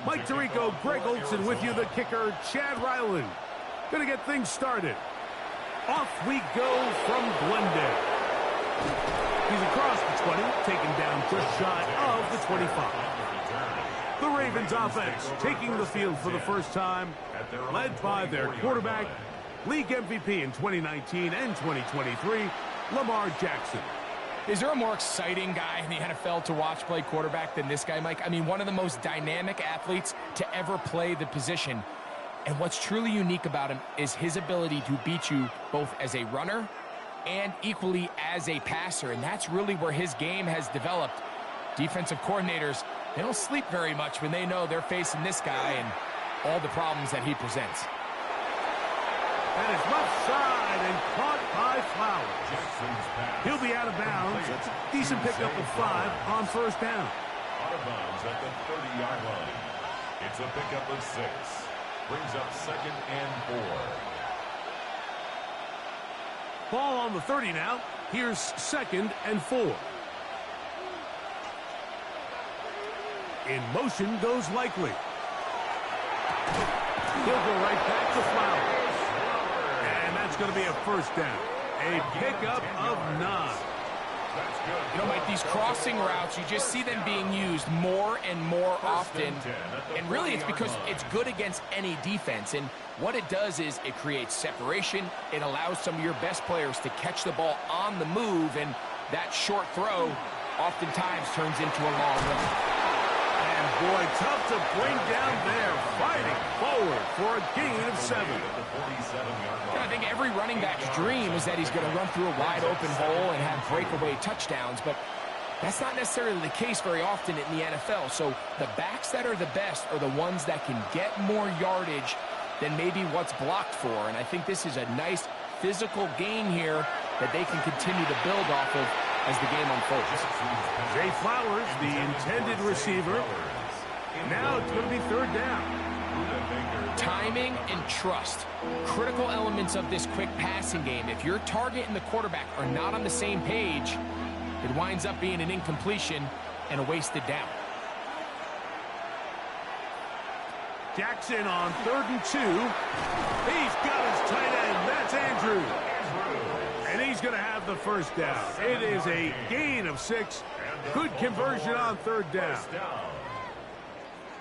Mike Tirico, Greg Olson with you, the kicker, Chad Ryland. Going to get things started. Off we go from Glendale. He's across the 20, taken down just shy of the 25. The Ravens offense taking the field for the first time, led by their quarterback, league MVP in 2019 and 2023, Lamar Jackson. Is there a more exciting guy in the NFL to watch play quarterback than this guy, Mike? I mean, one of the most dynamic athletes to ever play the position. And what's truly unique about him is his ability to beat you both as a runner and equally as a passer. And that's really where his game has developed. Defensive coordinators, they don't sleep very much when they know they're facing this guy and all the problems that he presents. And it's left side and caught by Flowers. He'll be out of bounds. Decent pickup of 5 on first down. Out of bounds at the 30-yard line. It's a pickup of 6. Brings up 2nd and 4. Ball on the 30 now. Here's 2nd and 4. In motion goes Likely. He'll go right back to Flowers. And that's going to be a first down. A pickup of 9. You know, Mike, these crossing routes, you just see them being used more and more often. And really, it's because it's good against any defense. And what it does is it creates separation. It allows some of your best players to catch the ball on the move. And that short throw oftentimes turns into a long run. And boy, tough to bring down there. Fighting forward for a gain of 7. I think every running back's dream is that he's going to run through a wide open hole and have breakaway touchdowns, but that's not necessarily the case very often in the NFL. So the backs that are the best are the ones that can get more yardage than maybe what's blocked for. And I think this is a nice physical gain here that they can continue to build off of as the game unfolds. Zay Flowers, the intended receiver. Now it's going to be 3rd down. Timing and trust, critical elements of this quick passing game. If your target and the quarterback are not on the same page, it winds up being an incompletion and a wasted down. Jackson on 3rd and 2. He's got his tight end. That's Andrews. And he's going to have the first down. It is a gain of 6. Good conversion on 3rd down.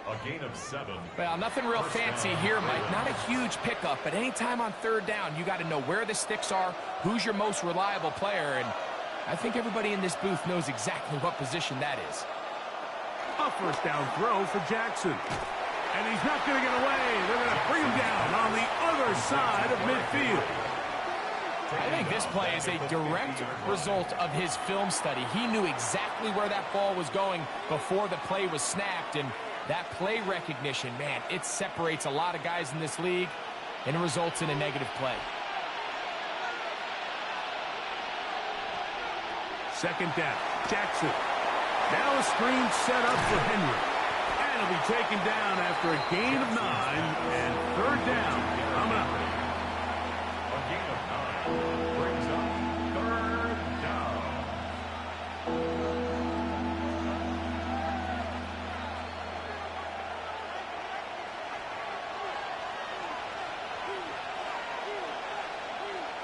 A gain of 7. Well, nothing real fancy here, Mike. Not a huge pickup, but anytime on 3rd down, you got to know where the sticks are, who's your most reliable player, and I think everybody in this booth knows exactly what position that is. A first down throw for Jackson. And he's not going to get away. They're going to bring him down on the other side of midfield. I think this play is a direct result of his film study. He knew exactly where that ball was going before the play was snapped, and that play recognition, man, it separates a lot of guys in this league, and it results in a negative play. 2nd down, Jackson. Now a screen set up for Henry. And he'll be taken down after a gain of 9, and 3rd down coming up. A gain of 9 brings up 3rd down.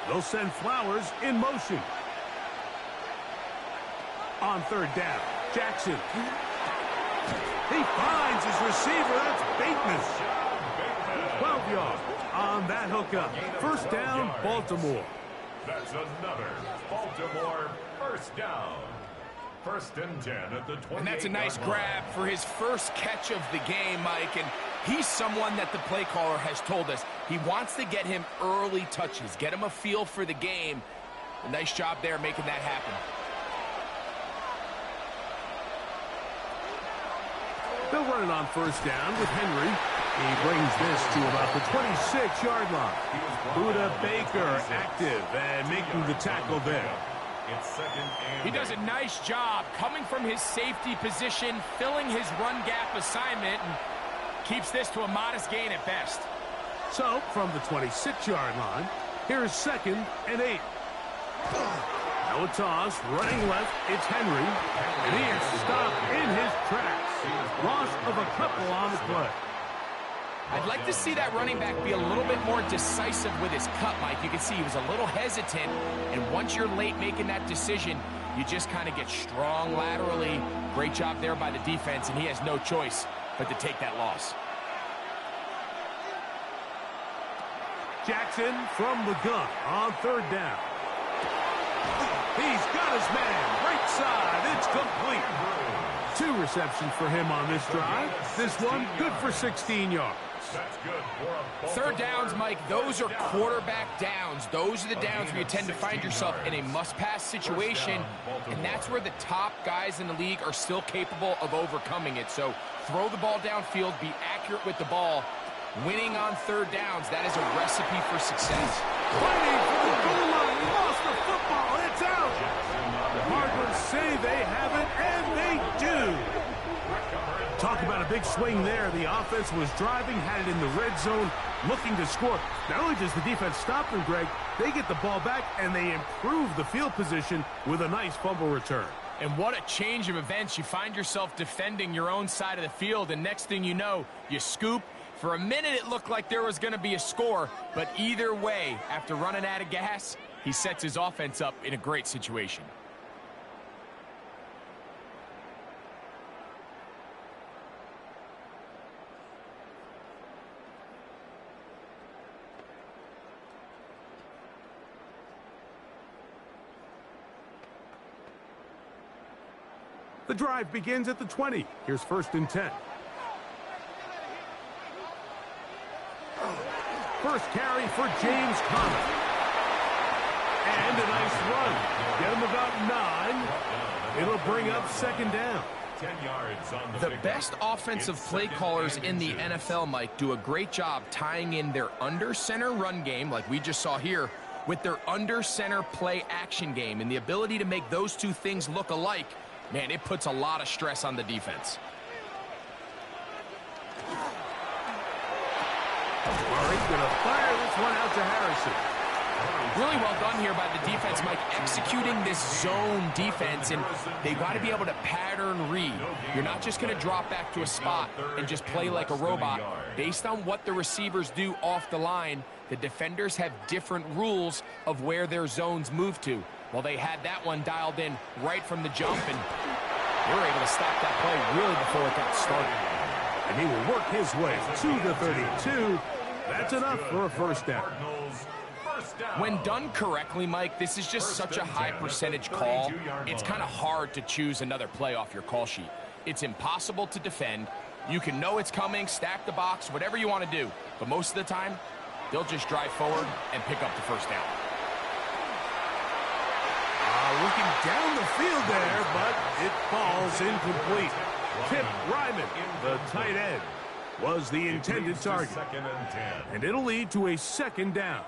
They'll send Flowers in motion. On 3rd down, Jackson. He finds his receiver. That's Bateman. 12 yards on that hookup. First down, Baltimore. That's another Baltimore first down. 1st and 10 at the 28. And that's a nice grab for his first catch of the game, Mike. And he's someone that the play caller has told us he wants to get him early touches, get him a feel for the game. A nice job there making that happen. They'll run it on 1st down with Henry. He brings this to about the 26-yard line. Buda Baker active and making the tackle there. It's 2nd and He does a nice job coming from his safety position, filling his run gap assignment, and keeps this to a modest gain at best. So, from the 26-yard line, here is 2nd and 8. Now a toss, running left, it's Henry. And he is stopped in his tracks. Loss of a couple on the play. I'd like to see that running back be a little bit more decisive with his cut, Mike. You can see he was a little hesitant, and once you're late making that decision, you just kind of get strong laterally. Great job there by the defense, and he has no choice but to take that loss. Jackson from the gun on third down. He's got his man. Right side. It's complete. 2 receptions for him on this drive. This one good for 16 yards. That's good for a Third downs, Mike, those are quarterback downs. Those are the downs where you tend to find yourself in a must-pass situation, and that's where the top guys in the league are still capable of overcoming it. So throw the ball downfield, be accurate with the ball. Winning on third downs, that is a recipe for success. Fighting for the goal line. He lost the football. It's out. The Cardinals say they have it, and they do. Talk about a big swing there. The offense was driving, had it in the red zone, looking to score. Not only does the defense stop them, Greg, they get the ball back, and they improve the field position with a nice fumble return. And what a change of events. You find yourself defending your own side of the field, and next thing you know, you scoop. For a minute, it looked like there was going to be a score, but either way, after running out of gas, he sets his offense up in a great situation. The drive begins at the 20. Here's 1st and 10. First carry for James Conner. And a nice run. Get him about 9. It'll bring up 2nd down. 10 yards on The best offensive play callers in the NFL, Mike, do a great job tying in their under-center run game, like we just saw here, with their under-center play action game. And the ability to make those two things look alike, man, it puts a lot of stress on the defense. Murray's going to fire this one out to Harrison. Really well done here by the defense, Mike, executing this zone defense, and they've got to be able to pattern read. You're not just going to drop back to a spot and just play like a robot. Based on what the receivers do off the line, the defenders have different rules of where their zones move to. Well, they had that one dialed in right from the jump, and they were able to stop that play really before it got started. And he will work his way to the 32. That's enough for a 1st down. When done correctly, Mike, this is just such a high percentage call. It's kind of hard to choose another play off your call sheet. It's impossible to defend. You can know it's coming, stack the box, whatever you want to do. But most of the time, they'll just drive forward and pick up the 1st down. Looking down the field there, but it falls incomplete. Tip Ryman, the tight end, was the intended target. 2nd and 10. And it'll lead to a 2nd down.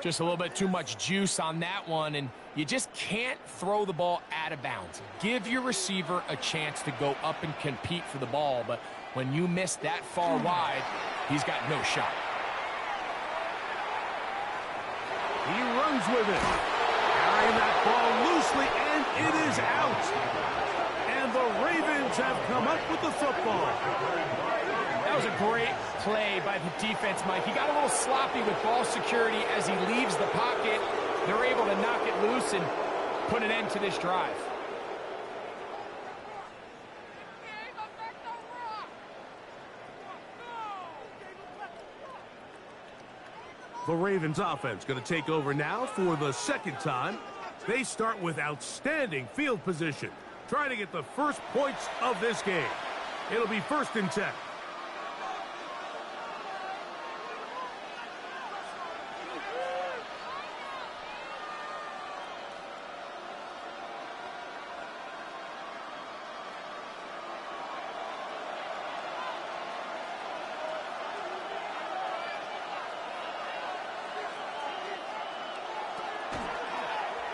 Just a little bit too much juice on that one, and you just can't throw the ball out of bounds. Give your receiver a chance to go up and compete for the ball, but when you miss that far wide, he's got no shot. He runs with it. Carrying that ball loosely, and it is out. And the Ravens have come up with the football. That was a great play by the defense, Mike. He got a little sloppy with ball security as he leaves the pocket. They're able to knock it loose and put an end to this drive. The Ravens offense going to take over now for the 2nd time. They start with outstanding field position, trying to get the first points of this game. It'll be 1st and 10.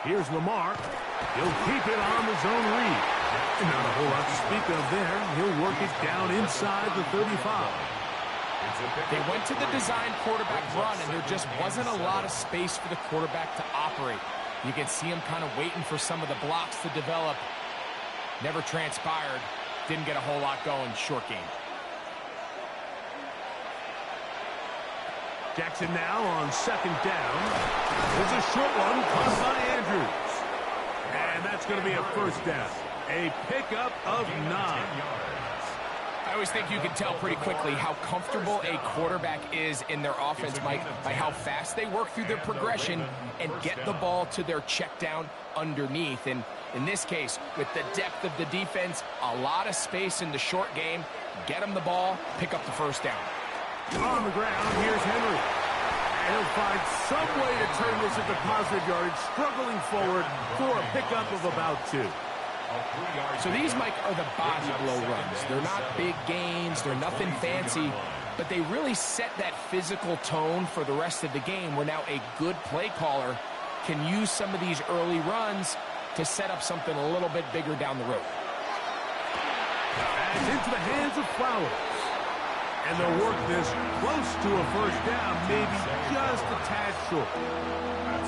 Here's Lamar. He'll keep it on the zone read. Not a whole lot to speak of there. He'll work it down inside the 35. They went to the design quarterback run, and there just wasn't a lot of space for the quarterback to operate. You can see him kind of waiting for some of the blocks to develop. Never transpired. Didn't get a whole lot going. Short game. Jackson now on second down. There's a short one caught by Andrews. And that's going to be a first down. A pickup of 9. I always think you can tell pretty quickly how comfortable a quarterback is in their offense, Mike, by how fast they work through their progression and get the ball to their check down underneath. And in this case, with the depth of the defense, a lot of space in the short game, get them the ball, pick up the first down. On the ground, here's Henry. And he'll find some way to turn this into positive yardage, struggling forward for a pickup of about 2. So these, Mike, are the body blow runs. They're not big gains. They're nothing fancy. But they really set that physical tone for the rest of the game where now a good play caller can use some of these early runs to set up something a little bit bigger down the road. And into the hands of Flowers. And they'll work this close to a first down, maybe just a tad short.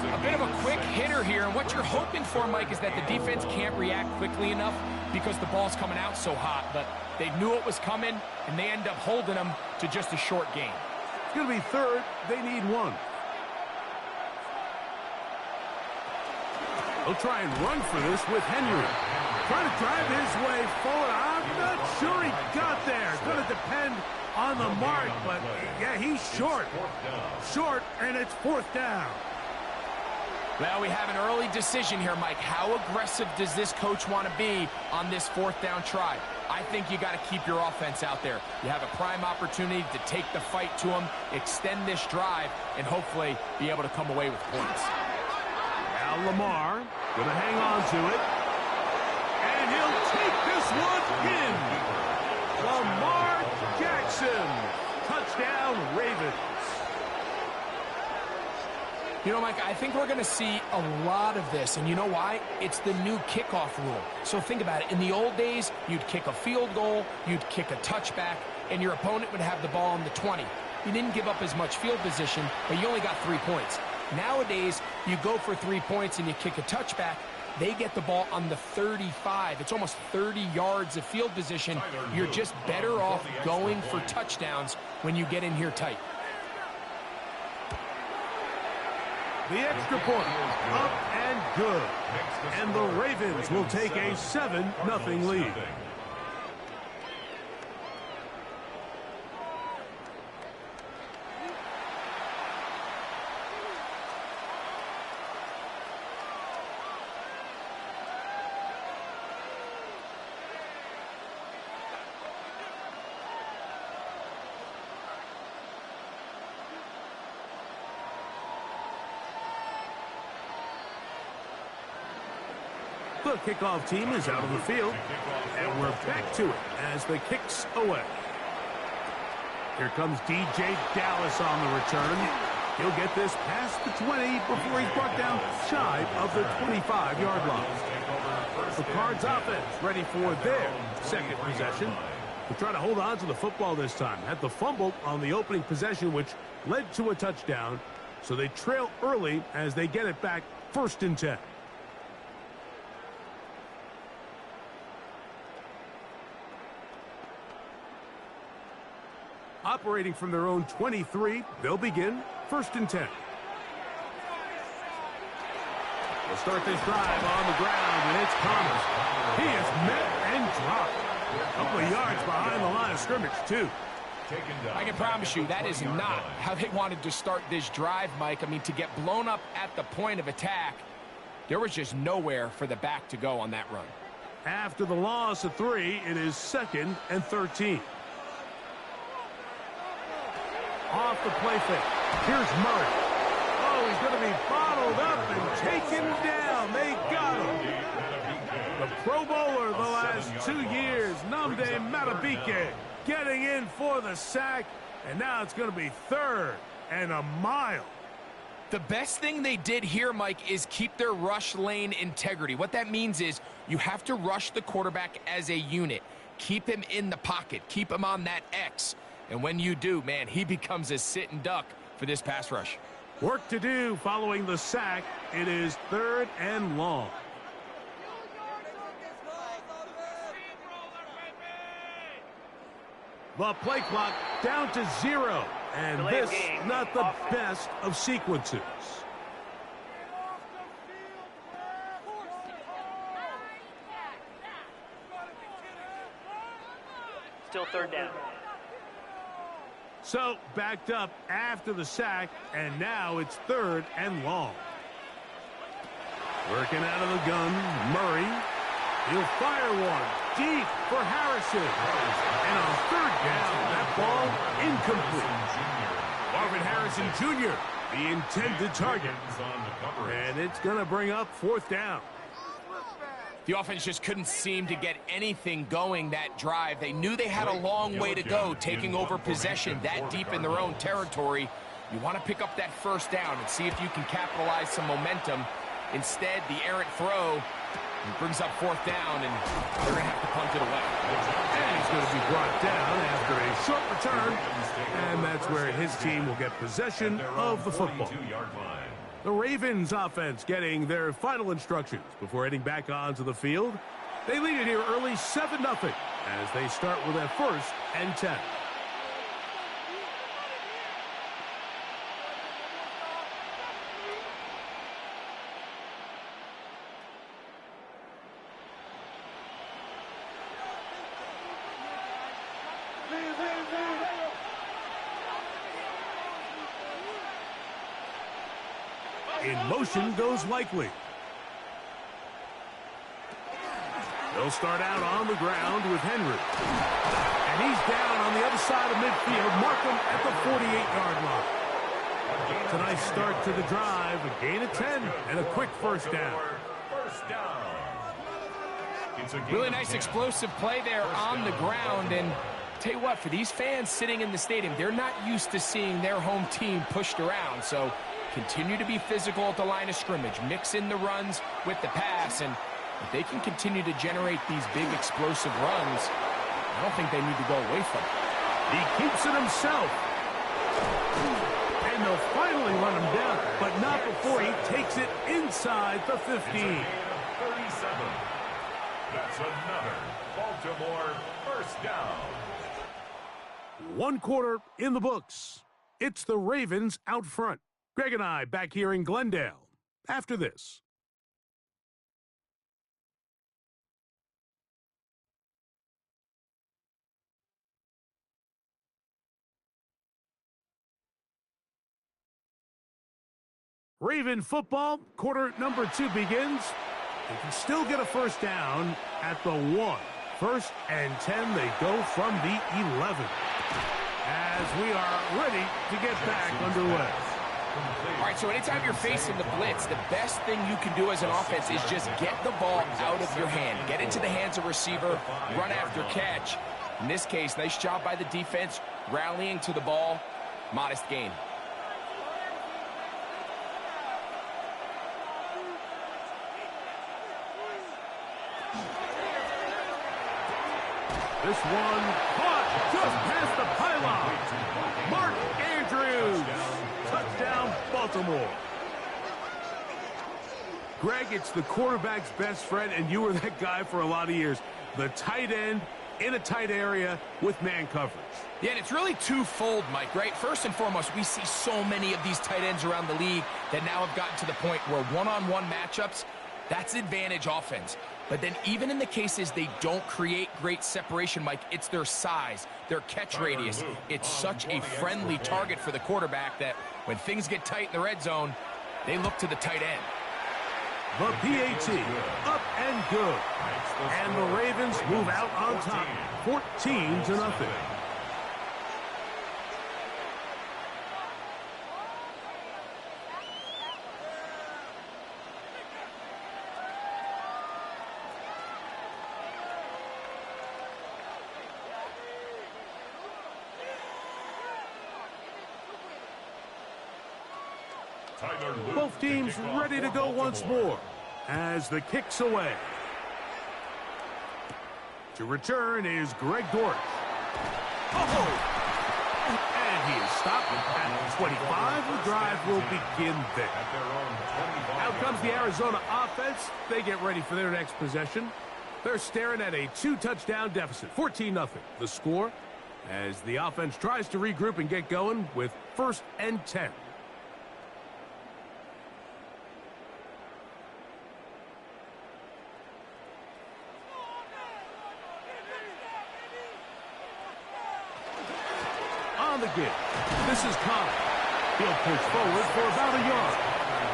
A bit of a quick hitter here, and what you're hoping for, Mike, is that the defense can't react quickly enough because the ball's coming out so hot. But they knew it was coming, and they end up holding them to just a short gain. It's going to be third. They need 1. They'll try and run for this with Henry. Trying to drive his way forward. I'm not sure he got there. It's going to depend on the mark, but yeah, he's short. Short, and it's 4th down. Well, we have an early decision here, Mike. How aggressive does this coach want to be on this 4th down try? I think you got to keep your offense out there. You have a prime opportunity to take the fight to them, extend this drive, and hopefully be able to come away with points. Now Lamar going to hang on to it. And he'll take this one in. Lamar Jackson. Touchdown, Ravens. You know, Mike, I think we're going to see a lot of this, and you know why? It's the new kickoff rule. So think about it. In the old days, you'd kick a field goal, you'd kick a touchback, and your opponent would have the ball on the 20. You didn't give up as much field position, but you only got 3 points. Nowadays, you go for 3 points and you kick a touchback, they get the ball on the 35. It's almost 30 yards of field position. You're just better off going for touchdowns when you get in here tight. The extra point, up and good. And the Ravens will take a 7-0 lead. The kickoff team is out of the field, and we're back to it as the kick's away. Here comes DJ Dallas on the return. He'll get this past the 20 before he's brought down shy of the 25-yard line. The Cards offense ready for their second possession. They're trying to hold on to the football this time. Had the fumble on the opening possession, which led to a touchdown. So they trail early as they get it back 1st and 10. Operating from their own 23, they'll begin 1st and 10. They'll start this drive on the ground, and it's Thomas. He is met and dropped. A couple of yards behind the line of scrimmage, too. I can promise you that is not how they wanted to start this drive, Mike. I mean, to get blown up at the point of attack, there was just nowhere for the back to go on that run. After the loss of 3, it is 2nd and 13. Off the play fake. Here's Murray. Oh, he's going to be bottled up and taken down. They got him. The Pro Bowler the last 2 years, Nnamdi Madubuike, getting in for the sack. And now it's going to be 3rd and a mile. The best thing they did here, Mike, is keep their rush lane integrity. What that means is you have to rush the quarterback as a unit. Keep him in the pocket. Keep him on that X. And when you do, man, he becomes a sitting duck for this pass rush. Work to do following the sack. It is 3rd and long. The play clock down to 0. And this, not the best of sequences. Still 3rd down. So, backed up after the sack, and now it's 3rd and long. Working out of the gun, Murray. He'll fire one deep for Harrison. And on 3rd down, that ball incomplete. Marvin Harrison Jr., the intended target. And it's going to bring up 4th down. The offense just couldn't seem to get anything going that drive. They knew they had a long way to go, taking over possession that deep in their own territory. You want to pick up that 1st down and see if you can capitalize some momentum. Instead, the errant throw brings up 4th down, and they're going to have to punt it away. And he's going to be brought down after a short return, and that's where his team will get possession of the football. The Ravens offense getting their final instructions before heading back onto the field. They lead it here early 7-0 as they start with a 1st and 10. In motion goes Likely. They'll start out on the ground with Henry. And he's down on the other side of midfield. Mark him at the 48-yard line. It's a nice start to the drive. A gain of 10 and a quick 1st down. Really nice explosive play there on the ground. And tell you what, for these fans sitting in the stadium, they're not used to seeing their home team pushed around. So continue to be physical at the line of scrimmage. Mix in the runs with the pass. And if they can continue to generate these big explosive runs, I don't think they need to go away from it. He keeps it himself. And they'll finally run him down, but not before he takes it inside the 15. 37. That's another Baltimore 1st down. 1 quarter in the books. It's the Ravens out front. Greg and I back here in Glendale after this. Raven football, quarter number 2 begins. They can still get a 1st down at the 1. 1st and 10, they go from the 11. As we are ready to get back underway. All right, so anytime you're facing the blitz, the best thing you can do as an offense is just get the ball out of your hand. Get into the hands of receiver, run after catch. In this case, nice job by the defense, rallying to the ball. Modest gain. This one caught just past the pylon. Mark Andrews. Touchdown, Baltimore. Greg, it's the quarterback's best friend, and you were that guy for a lot of years. The tight end in a tight area with man coverage. Yeah, and it's really twofold, Mike, right? First and foremost, we see so many of these tight ends around the league that now have gotten to the point where one-on-one matchups, that's advantage offense. But then even in the cases they don't create great separation, Mike, it's their size, their catch radius. It's such a friendly target for the quarterback that when things get tight in the red zone, they look to the tight end. The PAT, up and good. And the Ravens move out on top, 14-0. Both teams ready to go once more as the kick's away. To return is Greg Dortch. Oh! And He is stopped at 25. The drive will begin there. Out comes the Arizona offense. They get ready for their next possession. They're staring at a 2-touchdown deficit, 14-0. The score as the offense tries to regroup and get going with 1st and 10. On the give. This is Conner. He'll push forward for about a yard.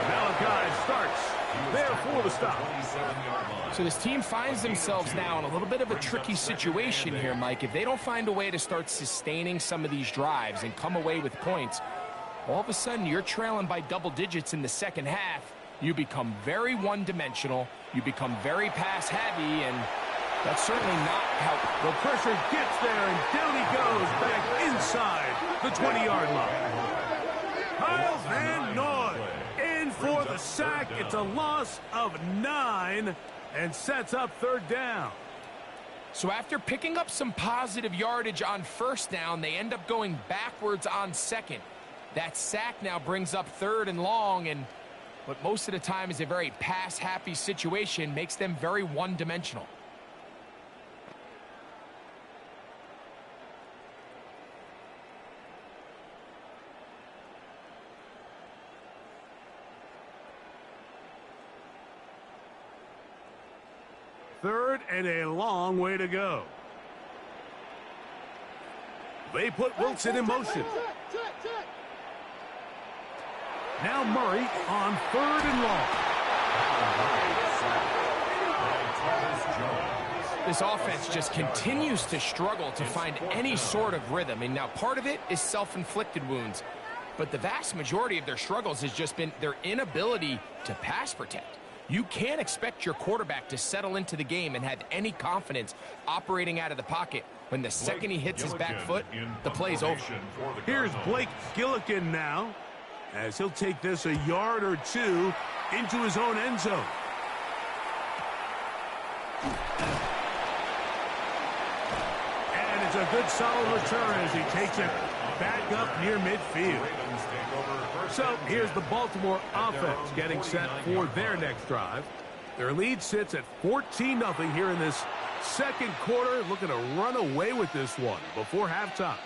Malachi starts there for the stop. So this team finds themselves now in a little bit of a tricky situation here, Mike. If they don't find a way to start sustaining some of these drives and come away with points, all of a sudden you're trailing by double digits in the second half. You become very one-dimensional. You become very pass-heavy, and that's certainly not helpful. The pressure gets there, and down he goes back inside the 20-yard line. Kyle Van Noy in for the sack. It's a loss of 9 and sets up 3rd down. So after picking up some positive yardage on 1st down, they end up going backwards on 2nd. That sack now brings up 3rd and long, and what most of the time is a very pass-happy situation makes them very one-dimensional. Third and a long way to go. They put Wilson in motion. Now Murray on 3rd and long. This offense just continues to struggle to find any sort of rhythm. And now part of it is self-inflicted wounds. But the vast majority of their struggles has just been their inability to pass protect. You can't expect your quarterback to settle into the game and have any confidence operating out of the pocket when the second he hits his back foot, the play's over. Here's Blake Gillikin now, as he'll take this a yard or 2 into his own end zone. And it's a good solid return as he takes it back up near midfield. So here's the Baltimore offense getting set for their next drive. Their lead sits at 14-0 here in this second quarter, looking to run away with this one before halftime.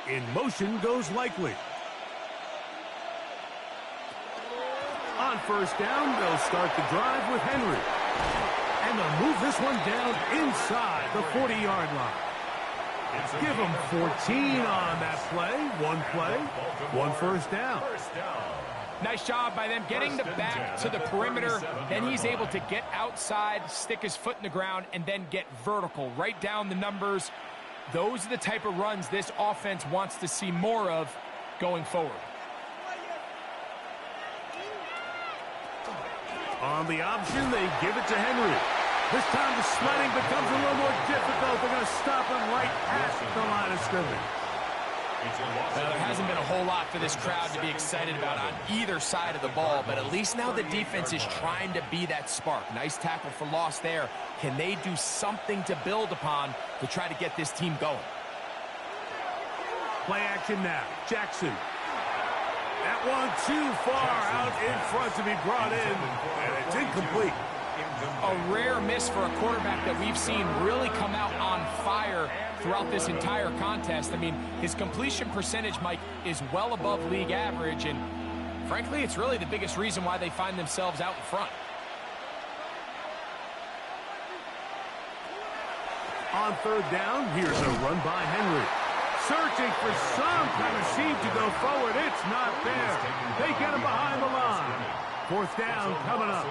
In motion goes Likely. On 1st down, they'll start the drive with Henry. And they'll move this one down inside the 40-yard line. Give them 14 on that play. One 1st down. Nice job by them getting the back to the perimeter. Then he's able to get outside, stick his foot in the ground, and then get vertical. Right down the numbers. Those are the type of runs this offense wants to see more of going forward. On the option, they give it to Henry. This time the sledding becomes a little more difficult. They're going to stop him right at the line of scrimmage. Well, there hasn't been a whole lot for this crowd to be excited about on either side of the ball, but at least now the defense is trying to be that spark. Nice tackle for loss there. Can they do something to build upon to try to get this team going? Play action now. Jackson. That one too far out in front to be brought in, and it's incomplete. A rare miss for a quarterback that we've seen really come out on fire throughout this entire contest. I mean, his completion percentage, Mike, is well above league average, and frankly, it's really the biggest reason why they find themselves out in front. On 3rd down, here's a run by Henry. Searching for some kind of seam to go forward. It's not there. They get him behind the line. 4th down coming up.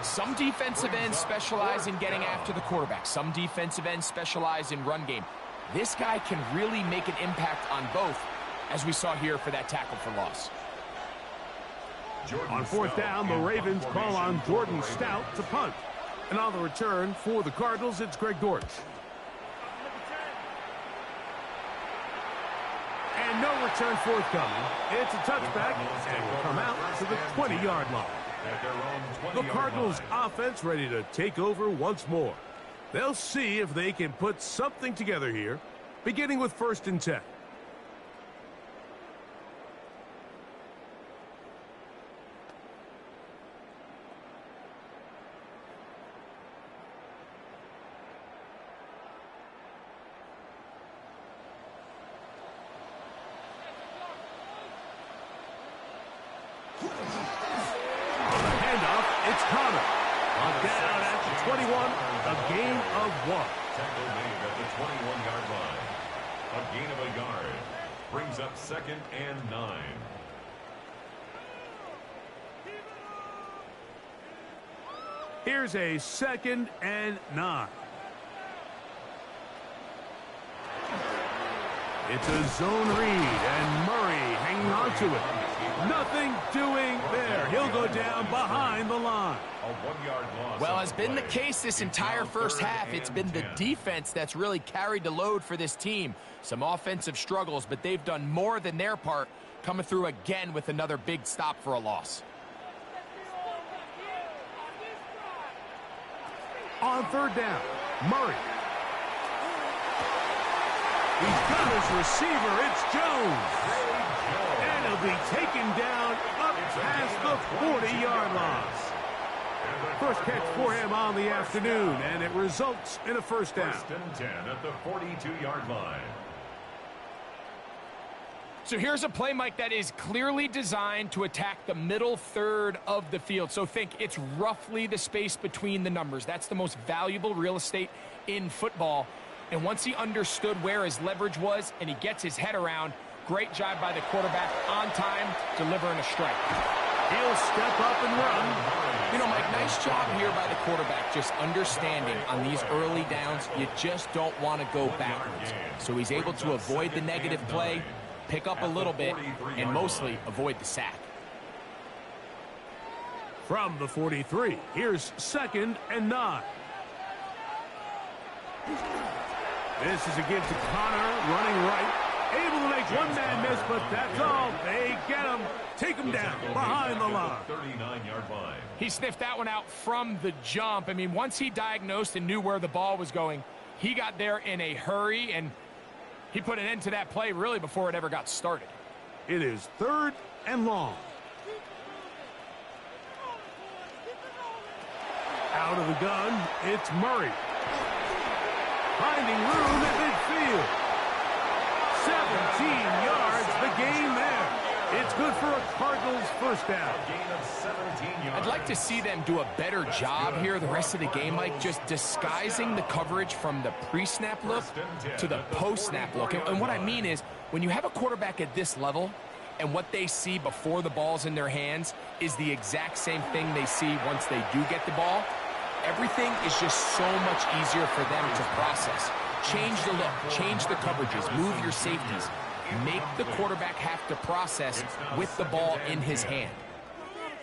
Some defensive ends specialize in getting after the quarterback. Some defensive ends specialize in run game. This guy can really make an impact on both, as we saw here for that tackle for loss. On 4th down, the Ravens call on Jordan Stout to punt. And on the return for the Cardinals, it's Greg Dortch. return forthcoming. It's a touchback, and will come out to the 20-yard line. The Cardinals offense ready to take over once more. They'll see if they can put something together here, beginning with 1st and 10. Down at the 21, a gain of 1. Tackle made at the 21-yard line. A gain of a yard. Brings up 2nd and 9. Here's a 2nd and 9. It's a zone read, and Murray hanging on to it. Nothing doing there. He'll go down behind the line. Well, has been the case this entire first half. It's been the defense that's really carried the load for this team. Some offensive struggles, but they've done more than their part, coming through again with another big stop for a loss. On 3rd down, Murray. He's got his receiver. It's Jones. And he'll be taken down up past the 40-yard line. First catch for him on the afternoon, and it results in a 1st down. 1st and 10 at the 42-yard line. So here's a play, Mike, that is clearly designed to attack the middle third of the field. So think it's roughly the space between the numbers. That's the most valuable real estate in football. And once he understood where his leverage was and he gets his head around, great job by the quarterback on time, delivering a strike. He'll step up and run. You know, Mike, nice job here by the quarterback, just understanding on these early downs, you just don't want to go backwards. So he's able to avoid the negative play, pick up a little bit, and mostly avoid the sack. From the 43, here's 2nd and 9. This is a give to Connor, running right. Able to make one man miss, but that's all. They get him. Take him down behind the line. 39-yard line. He sniffed that one out from the jump. I mean, once he diagnosed and knew where the ball was going, he got there in a hurry, and he put an end to that play really before it ever got started. It is 3rd and long. Out of the gun, it's Murray. Finding room at midfield. 17 yards, the gain there. It's good for a Cardinals 1st down. Gain of 17 yards. I'd like to see them do a better job here the rest of the game, Mike, just disguising the coverage from the pre-snap look to the post-snap look. And what I mean is, when you have a quarterback at this level, and what they see before the ball's in their hands is the exact same thing they see once they do get the ball, everything is just so much easier for them to process. Change the look, change the coverages, move your safeties. Make the quarterback have to process with the ball in his hand.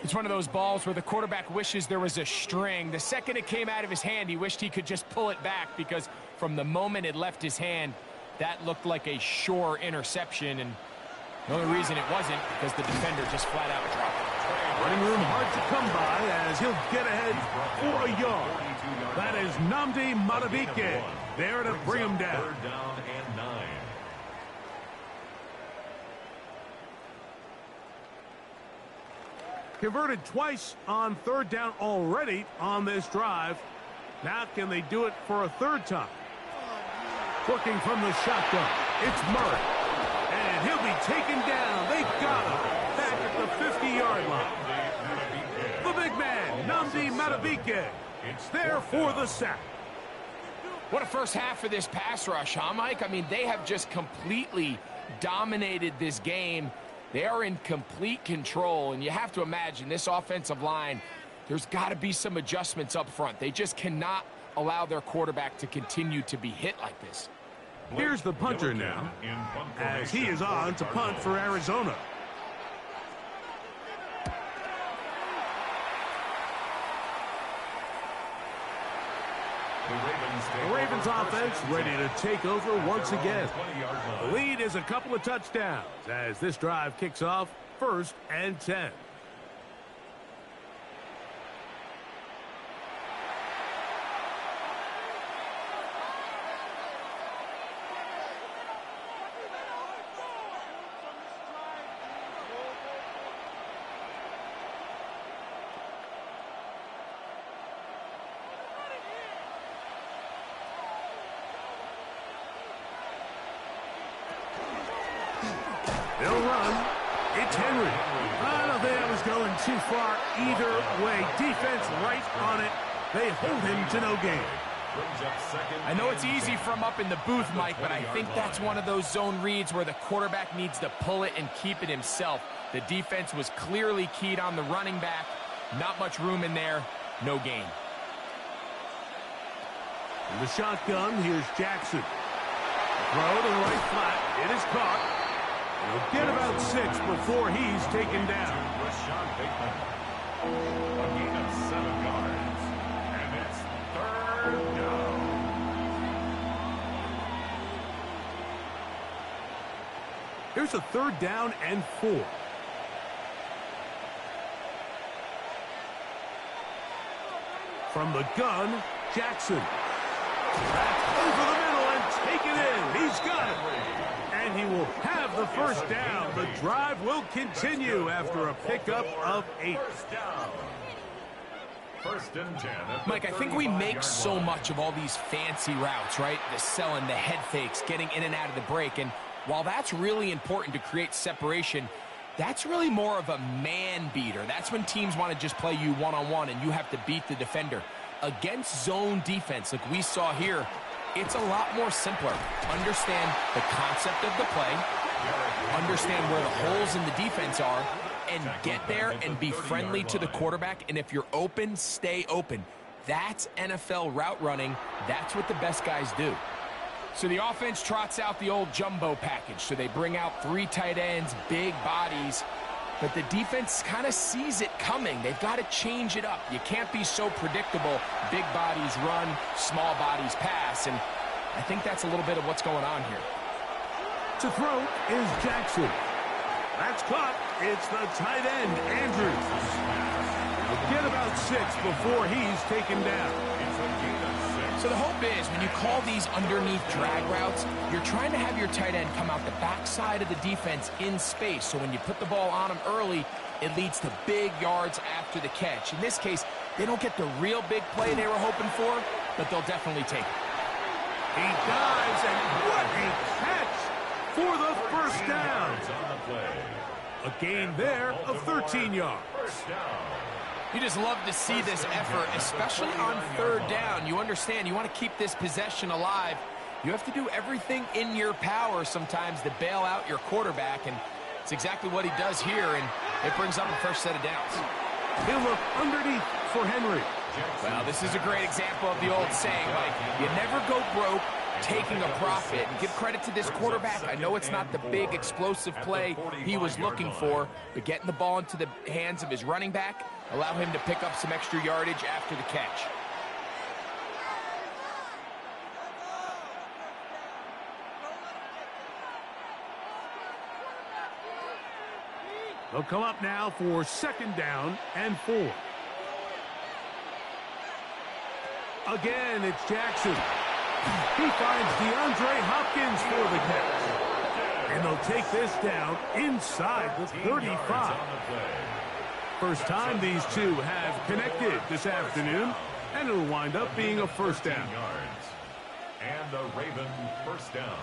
It's one of those balls where the quarterback wishes there was a string. The second it came out of his hand, he wished he could just pull it back, because from the moment it left his hand, that looked like a sure interception. And the only reason it wasn't because the defender just flat out dropped it. Running room hard to come by as he'll get ahead for a yard. That is Nnamdi Madubuike there to bring him down. 3rd down and 9. Converted twice on 3rd down already on this drive. Now can they do it for a 3rd time? Working from the shotgun, it's Murray. And he'll be taken down. They got him back at the 50-yard line. The big man, Nnamdi Madubuike, it's there for the sack. What a first half for this pass rush, huh, Mike? I mean, they have just completely dominated this game. They are in complete control, and you have to imagine this offensive line, there's got to be some adjustments up front. They just cannot allow their quarterback to continue to be hit like this. Here's the punter now, as he is on to punt for Arizona. The Ravens offense ready to take over once again. The lead is a couple of touchdowns as this drive kicks off 1st and 10. They'll run. It's Henry. I don't think I was going too far either way. Defense right on it. They hold him to no gain. I know it's easy from up in the booth, Mike, but I think that's one of those zone reads where the quarterback needs to pull it and keep it himself. The defense was clearly keyed on the running back. Not much room in there. No gain. In the shotgun, here's Jackson. Throw to the right flat. It is caught. He'll get about 6 before he's taken down. A gain of 7 yards. And it's 3rd down. Here's a 3rd down and 4. From the gun, Jackson. Back over the middle and take it in. He's got it. And he will have the 1st down. The drive will continue after a pickup of 8. 1st and 10. Mike, I think we make so much of all these fancy routes, right? The selling, the head fakes, getting in and out of the break. And while that's really important to create separation, that's really more of a man beater. That's when teams want to just play you one-on-one and you have to beat the defender. Against zone defense, like we saw here, it's a lot more simpler. Understand the concept of the play, understand where the holes in the defense are, and get there and be friendly to the quarterback. And if you're open, stay open. That's NFL route running. That's what the best guys do. So the offense trots out the old jumbo package. So they bring out 3 tight ends, big bodies. But the defense kind of sees it coming. They've got to change it up. You can't be so predictable. Big bodies run, small bodies pass. And I think that's a little bit of what's going on here. To throw is Jackson. That's caught. It's the tight end, Andrews. He'll get about 6 before he's taken down. So the hope is when you call these underneath drag routes, you're trying to have your tight end come out the backside of the defense in space. So when you put the ball on him early, it leads to big yards after the catch. In this case, they don't get the real big play they were hoping for, but they'll definitely take it. He dives, and what a catch for the 1st down. A gain there of 13 yards. You just love to see this effort, especially on 3rd down. You understand, you want to keep this possession alive. You have to do everything in your power sometimes to bail out your quarterback, and it's exactly what he does here, and it brings up the 1st set of downs. He'll look underneath for Henry. Well, this is a great example of the old saying, like, you never go broke taking a profit. And give credit to this quarterback. I know it's not the big explosive play he was looking for, but getting the ball into the hands of his running back, allow him to pick up some extra yardage after the catch. They'll come up now for 2nd down and 4. Again, it's Jackson. He finds DeAndre Hopkins for the catch. And they'll take this down inside the 35. First time these two have connected this afternoon, and it'll wind up being a 1st down. And the Raven 1st down.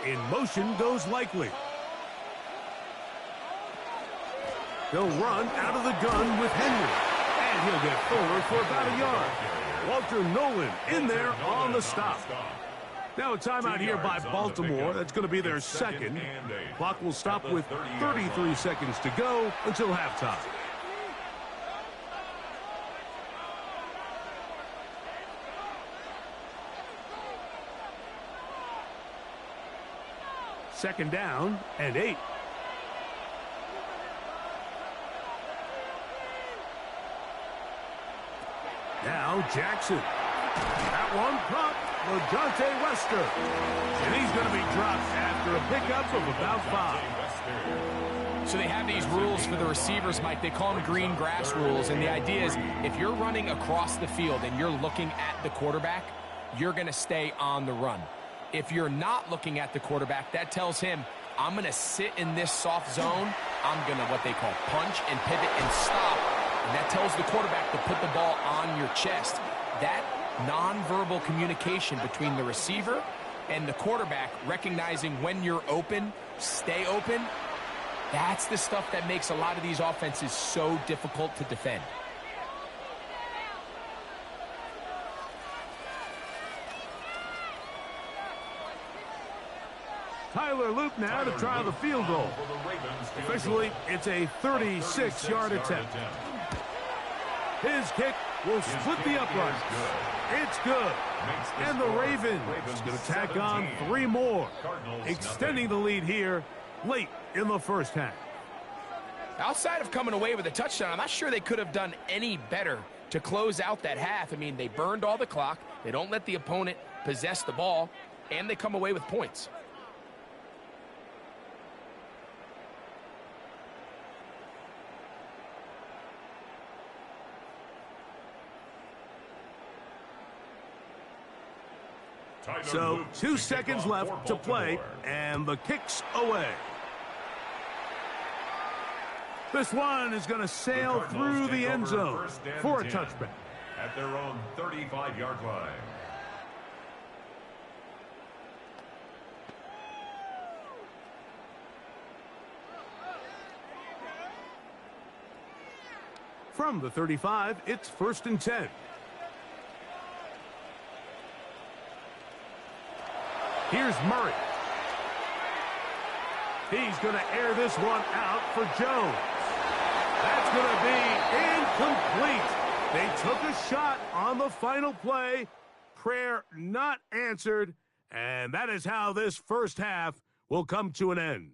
In motion goes Likely. They'll run out of the gun with Henry. And he'll get forward for about a yard. Walter Nolan in there on the stop. Now a timeout here by Baltimore. That's going to be their 2nd. Clock will stop with 33 seconds to go until halftime. Second down and 8. Now Jackson. That one caught LaJohntay Wester. And he's going to be dropped after a pickup of about 5. So they have these rules for the receivers, Mike. They call them green grass rules. And the idea is if you're running across the field and you're looking at the quarterback, you're going to stay on the run. If you're not looking at the quarterback, that tells him, I'm going to sit in this soft zone. I'm going to what they call punch and pivot and stop. And that tells the quarterback to put the ball on your chest. That nonverbal communication between the receiver and the quarterback, recognizing when you're open, stay open, that's the stuff that makes a lot of these offenses so difficult to defend. Tyler Luke now to try the field goal. Officially, it's a 36-yard attempt. His kick will split the uprights. It's good. And the Ravens going to tack on 3 more, extending the lead here late in the first half. Outside of coming away with a touchdown, I'm not sure they could have done any better to close out that half. I mean, they burned all the clock. They don't let the opponent possess the ball, and they come away with points. So 2 seconds left to play, and the kick's away. This one is going to sail through the end zone for a touchback. At their own 35-yard line. From the 35, it's 1st and 10. Here's Murray. He's going to air this one out for Jones. That's going to be incomplete. They took a shot on the final play. Prayer not answered. And that is how this first half will come to an end.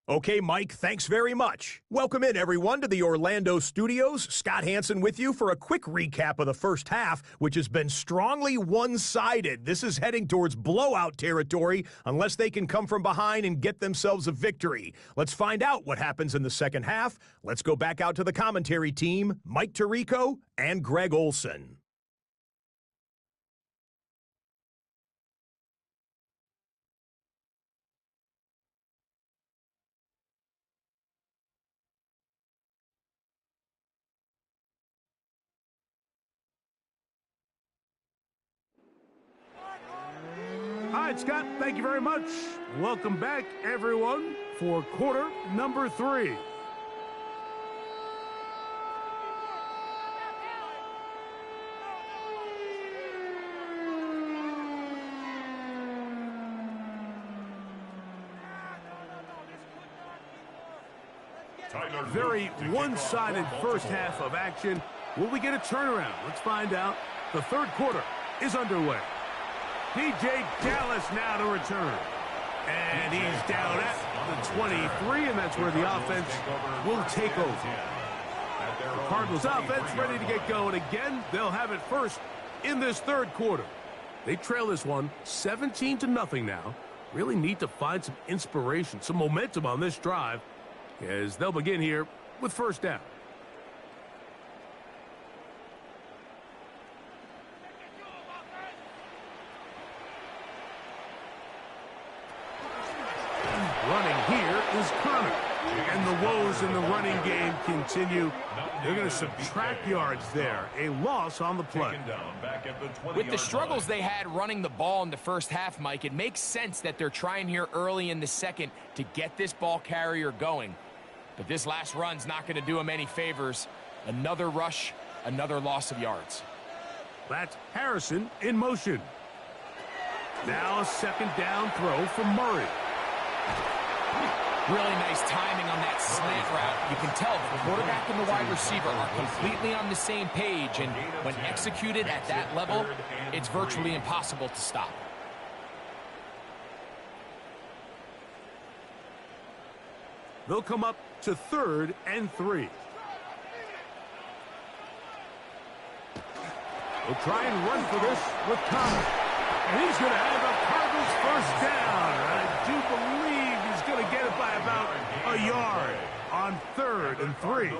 Okay, Mike, thanks very much. Welcome in, everyone, to the Orlando studios. Scott Hansen with you for a quick recap of the first half, which has been strongly one-sided. This is heading towards blowout territory unless they can come from behind and get themselves a victory. Let's find out what happens in the second half. Let's go back out to the commentary team, Mike Tirico and Greg Olson. All right, Scott, thank you very much. Welcome back, everyone, for quarter number 3. Very one-sided first half of action. Will we get a turnaround? Let's find out. The third quarter is underway. DJ Dallas now to return. And he's down at the 23, and that's where the offense will take over. The Cardinals offense ready to get going again. They'll have it first in this third quarter. They trail this one 17-0 now. Really need to find some inspiration, some momentum on this drive, as they'll begin here with first down. Running here is Connor. And the woes in the running game continue. They're going to subtract yards there. A loss on the play. With the struggles they had running the ball in the first half, Mike, it makes sense that they're trying here early in the second to get this ball carrier going. But this last run's not going to do him any favors. Another rush, another loss of yards. That's Harrison in motion. Now a second down throw from Murray. Really nice timing on that slant route. You can tell the quarterback and the wide receiver are completely on the same page, and when executed at that level, it's virtually impossible to stop. They'll come up to 3rd and 3. He'll try and run for this with Connor. And he's going to have the Cardinals first down. I do believe he's going to get it by about a yard on 3rd and 3.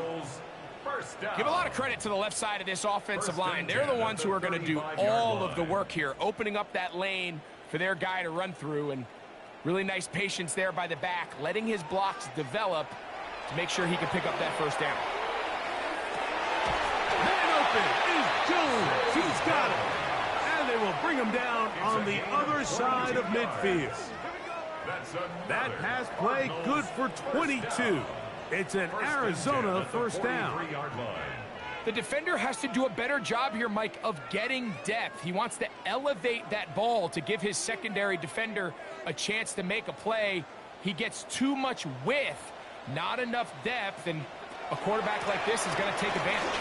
Give a lot of credit to the left side of this offensive line. They're the ones who are going to do all of the work here, opening up that lane for their guy to run through. And really nice patience there by the back, letting his blocks develop to make sure he can pick up that first down. Man open is Jones. He's got it. And they will bring him down on the other side of midfield. That pass play good for 22. It's an Arizona first down. The defender has to do a better job here, Mike, of getting depth. He wants to elevate that ball to give his secondary defender a chance to make a play. He gets too much width, not enough depth, and a quarterback like this is going to take advantage.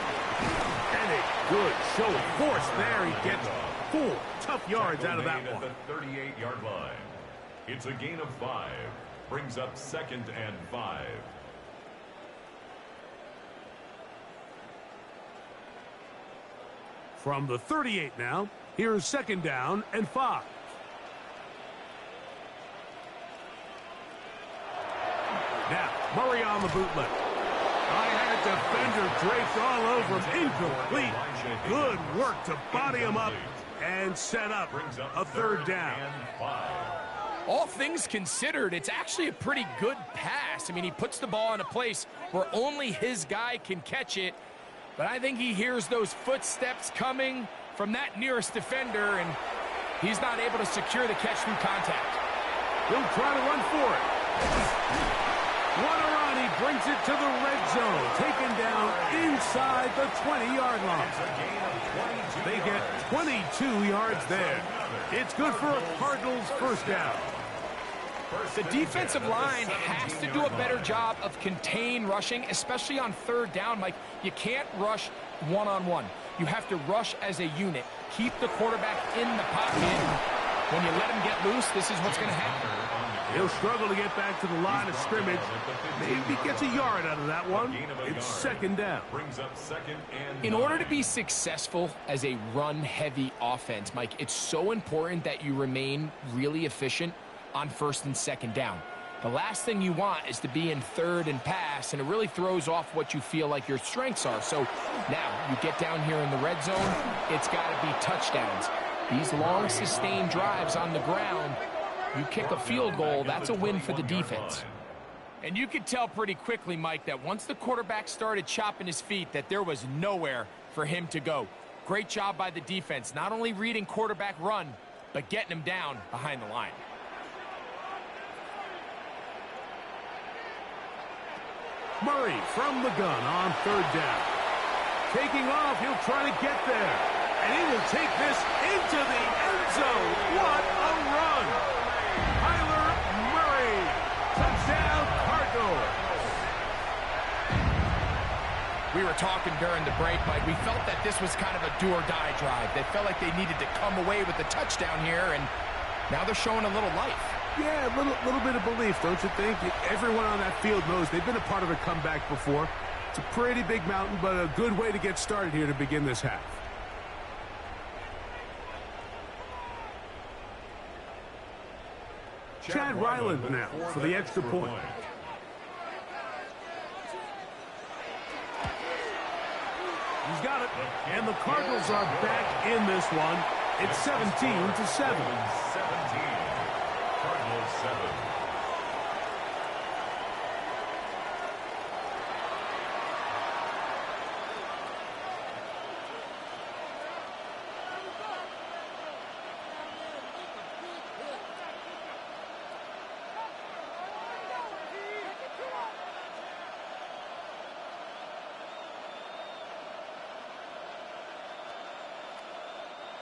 And a good show of force there. He gets 4 tough yards out of that one. At the 38-yard line. It's a gain of 5. Brings up 2nd and 5. From the 38 now, here's 2nd down and 5. Now, Murray on the bootleg. I had a defender draped all over him. Incomplete. Good work to body him up and set up a 3rd down. All things considered, it's actually a pretty good pass. I mean, he puts the ball in a place where only his guy can catch it. But I think he hears those footsteps coming from that nearest defender, and he's not able to secure the catch through contact. He'll try to run for it. What a run. He brings it to the red zone. Taken down inside the 20-yard line. They get 22 yards there. It's good for a Cardinals first down. The defensive line has to do a better job of contain rushing, especially on 3rd down, Mike. You can't rush one-on-one. You have to rush as a unit. Keep the quarterback in the pocket. When you let him get loose, this is what's going to happen. He'll struggle to get back to the line of scrimmage. Maybe he gets a yard out of that one. It's 2nd down. In order to be successful as a run-heavy offense, Mike, it's so important that you remain really efficient on 1st and 2nd down. The last thing you want is to be in 3rd and pass, and it really throws off what you feel like your strengths are. So now you get down here in the red zone, it's got to be touchdowns. These long sustained drives on the ground, you kick a field goal, that's a win for the defense. And you could tell pretty quickly, Mike, that once the quarterback started chopping his feet, that there was nowhere for him to go. Great job by the defense, not only reading quarterback run, but getting him down behind the line. Murray from the gun on 3rd down. Taking off, he'll try to get there. And he will take this into the end zone. What a run! Kyler Murray. Touchdown, Cardinals. We were talking during the break, Mike. We felt that this was kind of a do-or-die drive. They felt like they needed to come away with the touchdown here, and now they're showing a little life. Yeah, a little bit of belief, don't you think? Everyone on that field knows they've been a part of a comeback before. It's a pretty big mountain, but a good way to get started here to begin this half. Chad Ryland now for the extra point. He's got it, and the Cardinals are back in this one. It's 17-7. 17. Cardinals 7.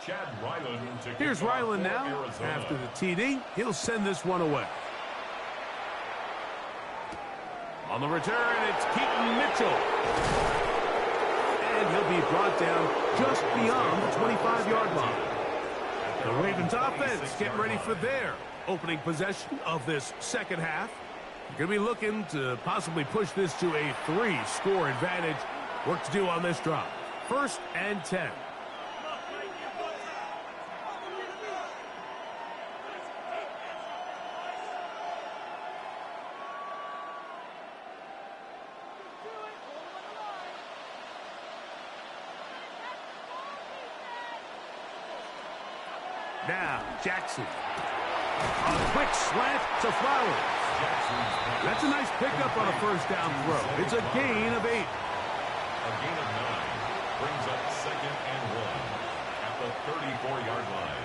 Chad Ryland to Here's Ryland now. Arizona. After the TD, he'll send this one away. On the return, it's Keaton Mitchell. And he'll be brought down just beyond the 25-yard line. The Ravens offense getting ready for their opening possession of this second half. You're going to be looking to possibly push this to a 3-score advantage. Work to do on this drive. 1st and 10. Now, Jackson. A quick slant to Flowers. That's a nice pickup on a first down throw. It's a gain of 8. A gain of 9 brings up 2nd and 1 at the 34-yard line.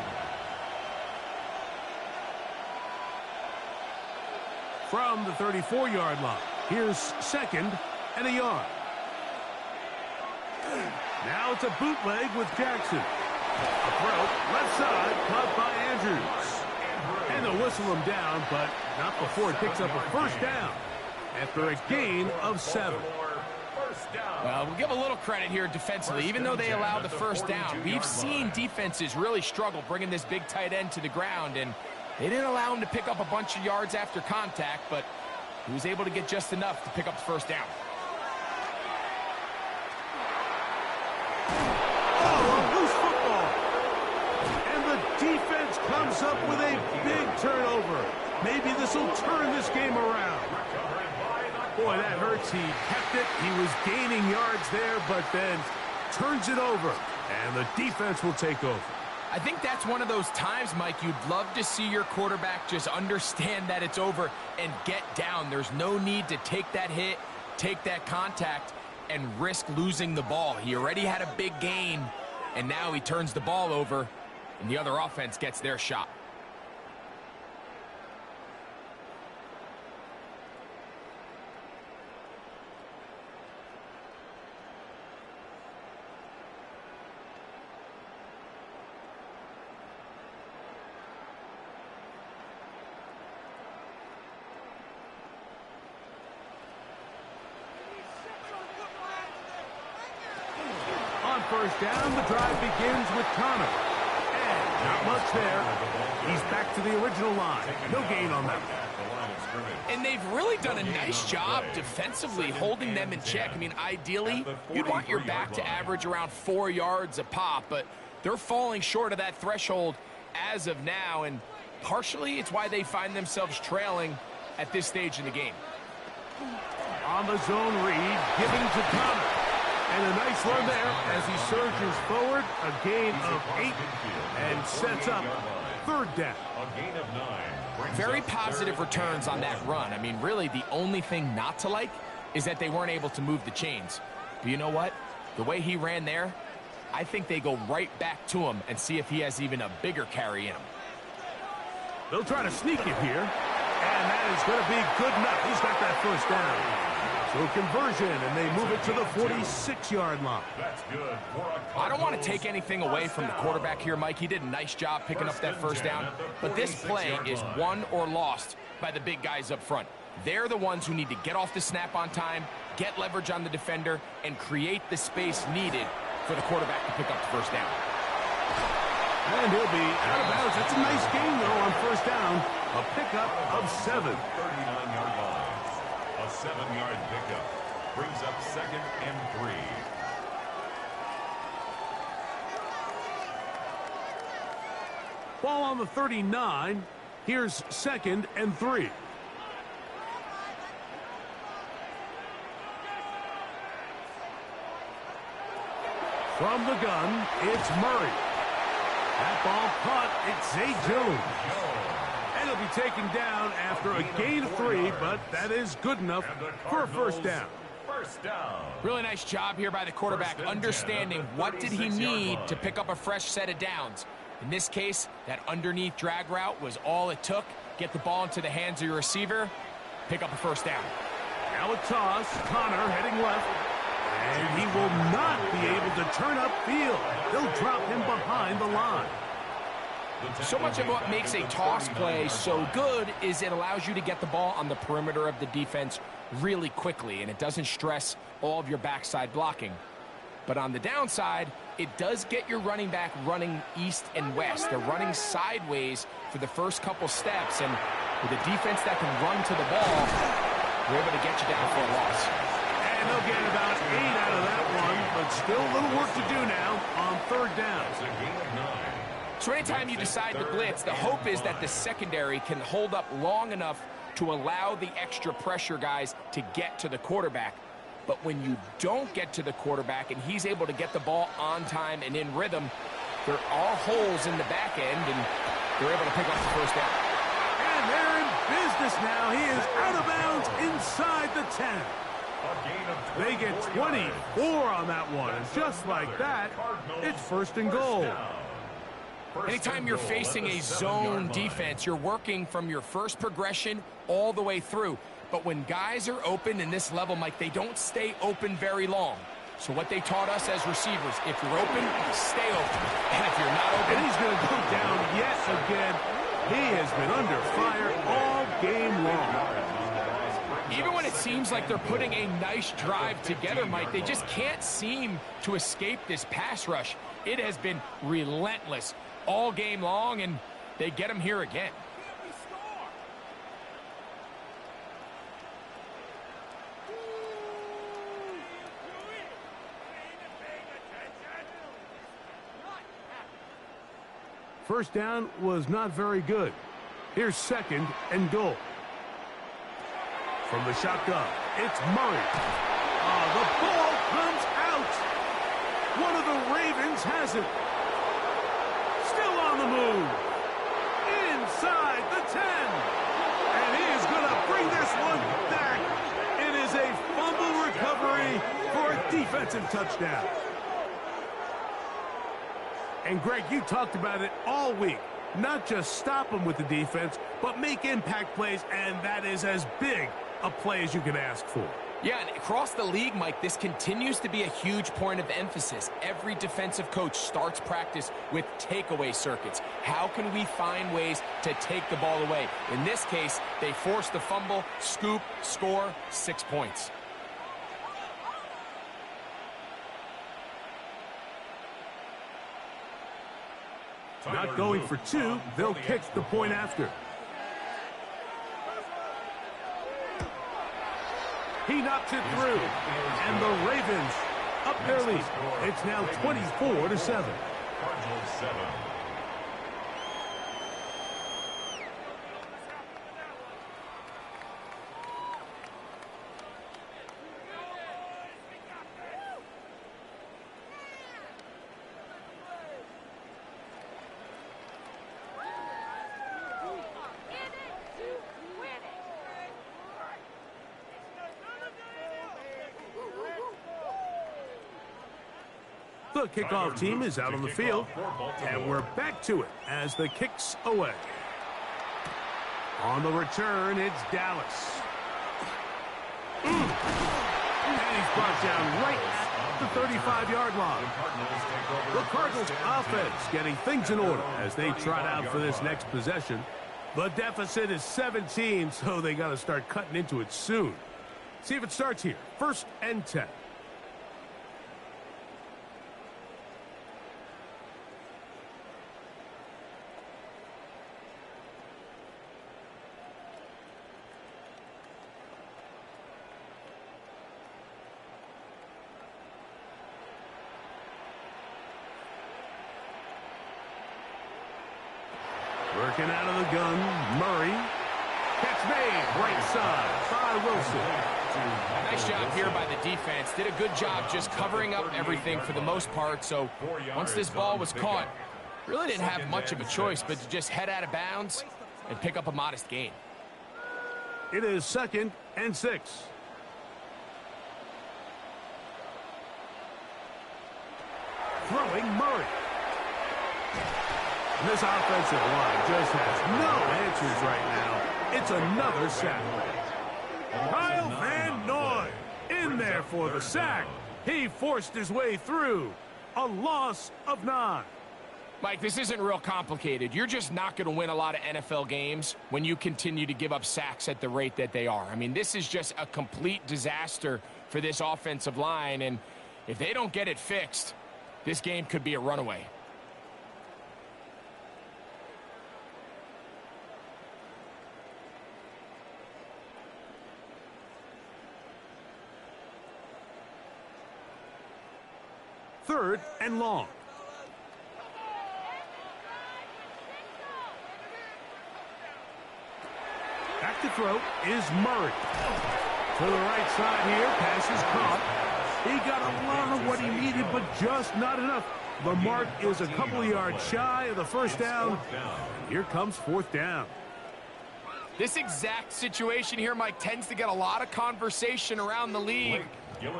From the 34-yard line, here's 2nd and a yard. Now it's a bootleg with Jackson. A throw, left side, caught by Andrews. And they'll whistle him down, but not before it picks up a first down after a gain of 7. Well, we'll give a little credit here defensively. Even though they allowed the first down, we've seen defenses really struggle bringing this big tight end to the ground, and they didn't allow him to pick up a bunch of yards after contact, but he was able to get just enough to pick up the first down. Defense comes up with a big turnover. Maybe this will turn this game around. Boy, that hurts. He kept it. He was gaining yards there, but then turns it over, and the defense will take over. I think that's one of those times, Mike, you'd love to see your quarterback just understand that it's over and get down. There's no need to take that hit, take that contact, and risk losing the ball. He already had a big gain, and now he turns the ball over, and the other offense gets their shot. On first down, the drive begins with Connor. Not much there. He's back to the original line. No gain on that one. And they've really done a nice job defensively holding them in check. I mean, ideally, you'd want your back to average around 4 yards a pop, but they're falling short of that threshold as of now, and partially it's why they find themselves trailing at this stage in the game. On the zone read, giving to Connor. And a nice run there as he surges forward, a gain of 8, and sets up third down. A gain of 9. Very positive returns on that run. I mean, really, the only thing not to like is that they weren't able to move the chains. But you know what? The way he ran there, I think they go right back to him and see if he has even a bigger carry in him. They'll try to sneak it here, and that is going to be good enough. He's got that first down. So conversion, and they move it to the 46-yard line. That's good. I don't want to take anything away from the quarterback here, Mike. He did a nice job picking up that first down. But this play is won or lost by the big guys up front. They're the ones who need to get off the snap on time, get leverage on the defender, and create the space needed for the quarterback to pick up the first down. And he'll be out of bounds. That's a nice gain, though, on first down. A pickup of 7. 39-yard line. A 7-yard pickup brings up 2nd and 3. Ball on the 39. Here's 2nd and 3. From the gun, it's Murray. That ball caught. It's Zay Jones. And he'll be taken down after a gain of 3, but that is good enough for a first down. First down. Really nice job here by the quarterback, understanding what did he need to pick up a fresh set of downs. In this case, that underneath drag route was all it took. Get the ball into the hands of your receiver, pick up a first down. Now a toss. Connor heading left. And he will not be able to turn upfield. They'll drop him behind the line. So much of what makes a toss play so good is it allows you to get the ball on the perimeter of the defense really quickly, and it doesn't stress all of your backside blocking. But on the downside, it does get your running back running east and west. They're running sideways for the first couple steps, and with a defense that can run to the ball, they're able to get you down for a loss. And they'll get about 8 out of that one, but still a little work to do now on third down. It's a gain of 9. So anytime you decide to blitz, the hope is that the secondary can hold up long enough to allow the extra pressure guys to get to the quarterback. But when you don't get to the quarterback and he's able to get the ball on time and in rhythm, there are holes in the back end, and they're able to pick up the first down. And they're in business now. He is out of bounds inside the 10. They get 24 on that one, and just like that, it's first and goal. Anytime you're facing a zone defense, you're working from your first progression all the way through. But when guys are open in this level, Mike, they don't stay open very long. So what they taught us as receivers, if you're open, stay open. And if you're not open, and he's going to go down yet again. He has been under fire all game long. Even when it seems like they're putting a nice drive together, Mike, they just can't seem to escape this pass rush. It has been relentless all game long, and they get him here again. First down was not very good. Here's second and goal. From the shotgun, it's Murray. The ball comes out. One of the Ravens has it. Still on the move. Inside the 10. And he is going to bring this one back. It is a fumble recovery for a defensive touchdown. And, Greg, you talked about it all week. Not just stop them with the defense, but make impact plays, and that is as big a play as you can ask for. Yeah, and across the league, Mike, this continues to be a huge point of emphasis. Every defensive coach starts practice with takeaway circuits. How can we find ways to take the ball away? In this case, they force the fumble, scoop, score, 6 points. Not going for two, they'll kick the point after. He knocks it through, and the Ravens up their lead. It's now 24-7. Cardinals 7. The kickoff team is out on the field, and we're back to it as the kick's away. On the return, it's Dallas. And he's brought down right at the 35-yard line. The Cardinals offense getting things in order as they trot out for this next possession. The deficit is 17, so they got to start cutting into it soon. See if it starts here. First and 10. Working out of the gun, Murray. Catch made, right side by Wilson. Nice job here by the defense. Did a good job just covering up everything for the most part. So once this ball was caught, really didn't have much of a choice but to just head out of bounds and pick up a modest gain. It is second and 6. Throwing Murray. This offensive line just has no answers right now. It's another sack. Kyle Van Noy in there for the sack. He forced his way through. A loss of 9. Mike, this isn't real complicated. You're just not going to win a lot of NFL games when you continue to give up sacks at the rate that they are. I mean, this is just a complete disaster for this offensive line, and if they don't get it fixed, this game could be a runaway. Third and long. Back to throw is Murray. To the right side here, pass is caught. He got a lot of what he needed, but just not enough. The mark is a couple yards shy of the first down. Here comes fourth down. This exact situation here, Mike, tends to get a lot of conversation around the league.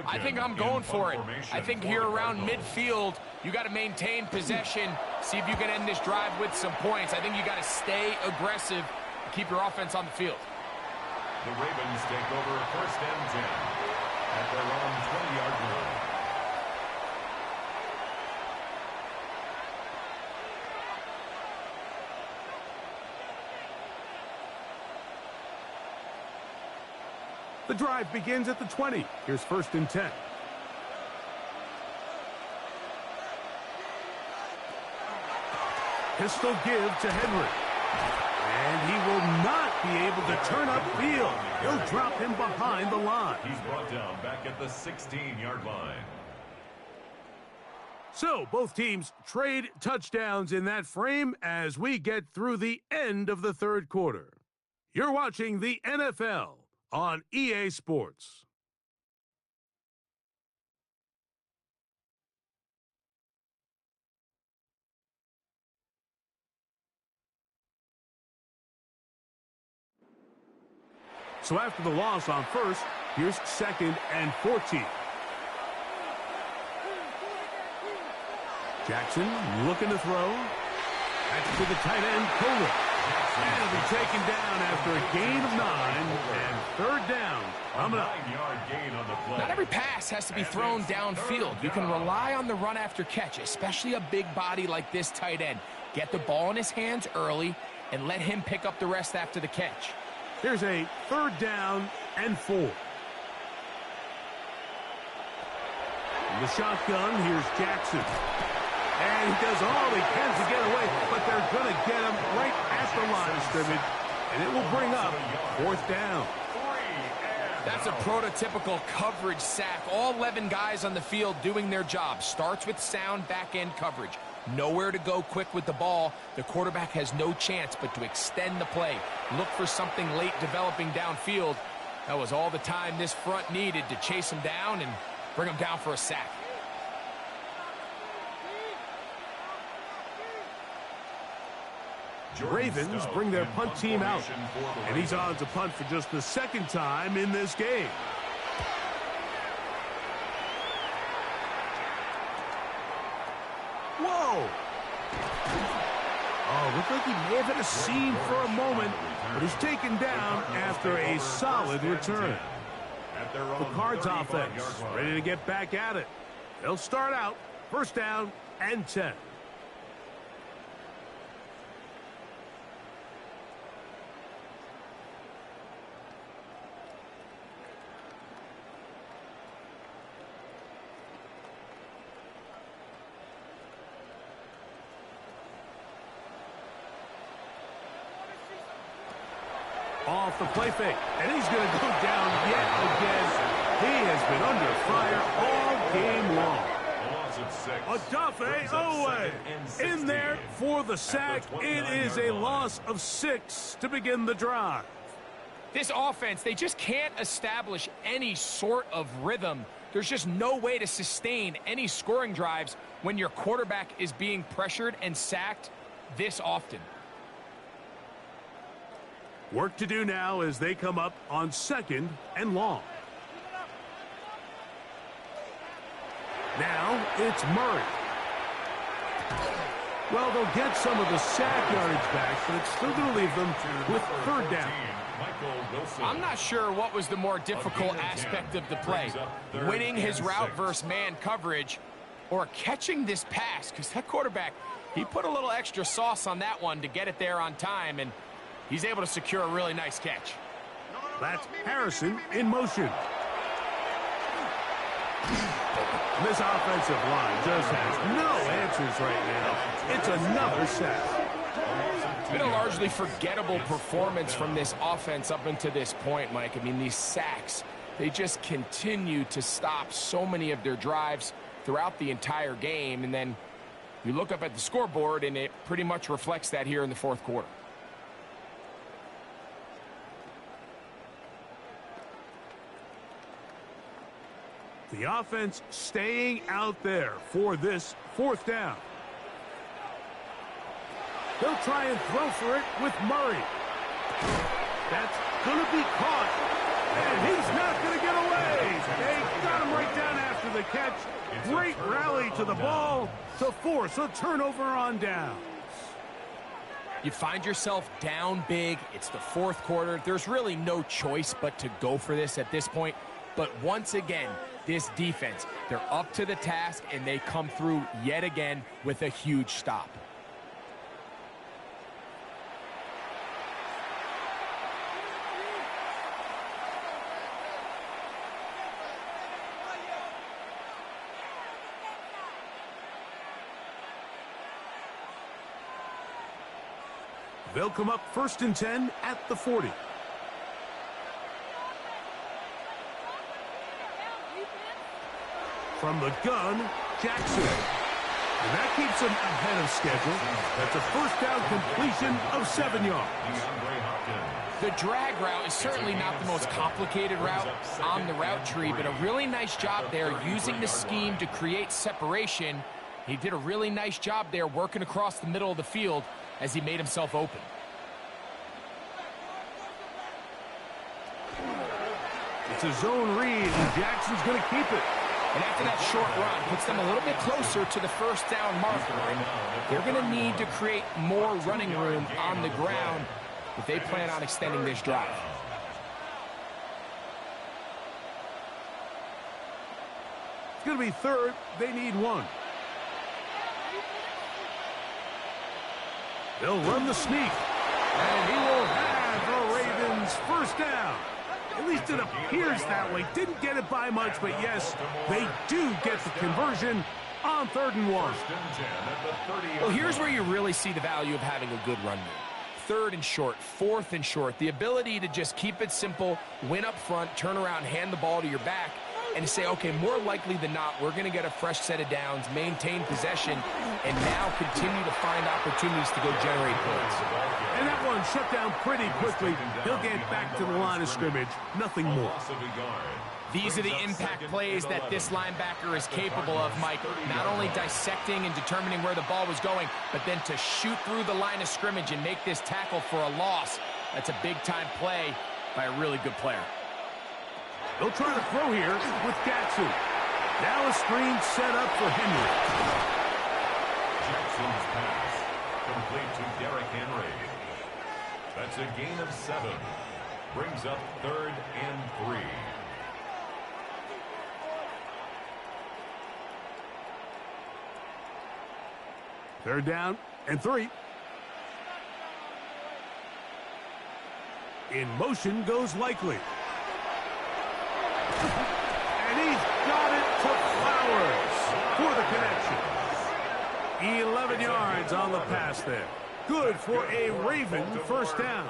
I think I'm going for it. I think here around midfield, you got to maintain possession, see if you can end this drive with some points. I think you got to stay aggressive, keep your offense on the field. The Ravens take over first and 10 at their own 20-yard line. The drive begins at the 20. Here's first and 10. Pistol give to Henry. And he will not be able to turn upfield. He'll drop him behind the line. He's brought down back at the 16-yard line. So both teams trade touchdowns in that frame as we get through the end of the third quarter. You're watching the NFL on EA Sports. So after the loss on first, here's second and 14. Jackson looking to throw. That's to the tight end, Kohler. And he'll be taken down after a gain of 9 and third down. Coming up. 9-yard gain on the play. Not every pass has to be thrown downfield. You can rely on the run after catch, especially a big body like this tight end. Get the ball in his hands early and let him pick up the rest after the catch. Here's a third down and 4. In the shotgun, here's Jackson. And he does all he can to get away, but they're going to get him right at the line of scrimmage. And it will bring up fourth down. That's a prototypical coverage sack. All 11 guys on the field doing their job. Starts with sound back-end coverage. Nowhere to go quick with the ball. The quarterback has no chance but to extend the play. Look for something late developing downfield. That was all the time this front needed to chase him down and bring him down for a sack. Ravens bring their punt team out. And he's on to punt for just the second time in this game. Whoa! Oh, looked like he may have hit a seam for a moment, but he's taken down after a solid return. The Cards offense ready to get back at it. They'll start out first down and 10. Off the play fake, and he's going to go down yet again. He has been under fire all game long. Odafe Owe in there for the sack. It is a loss of 6 to begin the drive. This offense, they just can't establish any sort of rhythm. There's just no way to sustain any scoring drives when your quarterback is being pressured and sacked this often. Work to do now as they come up on second and long. Now it's Murray. Well, they'll get some of the sack yardage back, but it's still going to leave them with third down. I'm not sure what was the more difficult aspect of the play. Winning his route versus man coverage or catching this pass, because that quarterback, he put a little extra sauce on that one to get it there on time, and he's able to secure a really nice catch. That's Harrison in motion. This offensive line just has no answers right now. It's another sack. Been a largely forgettable performance from this offense up until this point, Mike. I mean, these sacks, they just continue to stop so many of their drives throughout the entire game. And then you look up at the scoreboard, and it pretty much reflects that here in the fourth quarter. The offense staying out there for this fourth down. They'll try and throw for it with Murray. That's going to be caught. And he's not going to get away. They got him right down after the catch. Great rally to the ball to force a turnover on downs. You find yourself down big. It's the fourth quarter. There's really no choice but to go for this at this point. But once again, this defense, they're up to the task, and they come through yet again with a huge stop. They'll come up 1st and 10 at the 40. From the gun, Jackson. And that keeps him ahead of schedule. That's a first down completion of 7 yards. The drag route is certainly not the most complicated route on the route tree, but a really nice job there using the scheme to create separation. He did a really nice job there working across the middle of the field as he made himself open. It's a zone read, and Jackson's going to keep it. And after that short run, puts them a little bit closer to the first down marker. And they're going to need to create more running room on the ground if they plan on extending this drive. It's going to be 3rd. They need 1. They'll run the sneak. And he will have the Ravens first down. At least it appears that way. Didn't get it by much, but yes, they do get the conversion on 3rd and 1. Well, here's where you really see the value of having a good run game. 3rd and short, 4th and short. The ability to just keep it simple, win up front, turn around, hand the ball to your back, and say, okay, more likely than not, we're going to get a fresh set of downs, maintain possession, and now continue to find opportunities to go generate points. And that one shut down pretty quickly. He'll get back to the line of scrimmage. Nothing more. These are the impact plays that this linebacker is capable of, Mike. Not only dissecting and determining where the ball was going, but then to shoot through the line of scrimmage and make this tackle for a loss. That's a big-time play by a really good player. They'll try to throw here with Jackson. Now a screen set up for Henry. Jackson's pass complete to Derrick Henry. That's a gain of 7. Brings up 3rd and 3. Third down and 3. In motion goes Likely. And he's got it to Flowers for the connection. 11 yards on the pass there. Good for a Raven first down.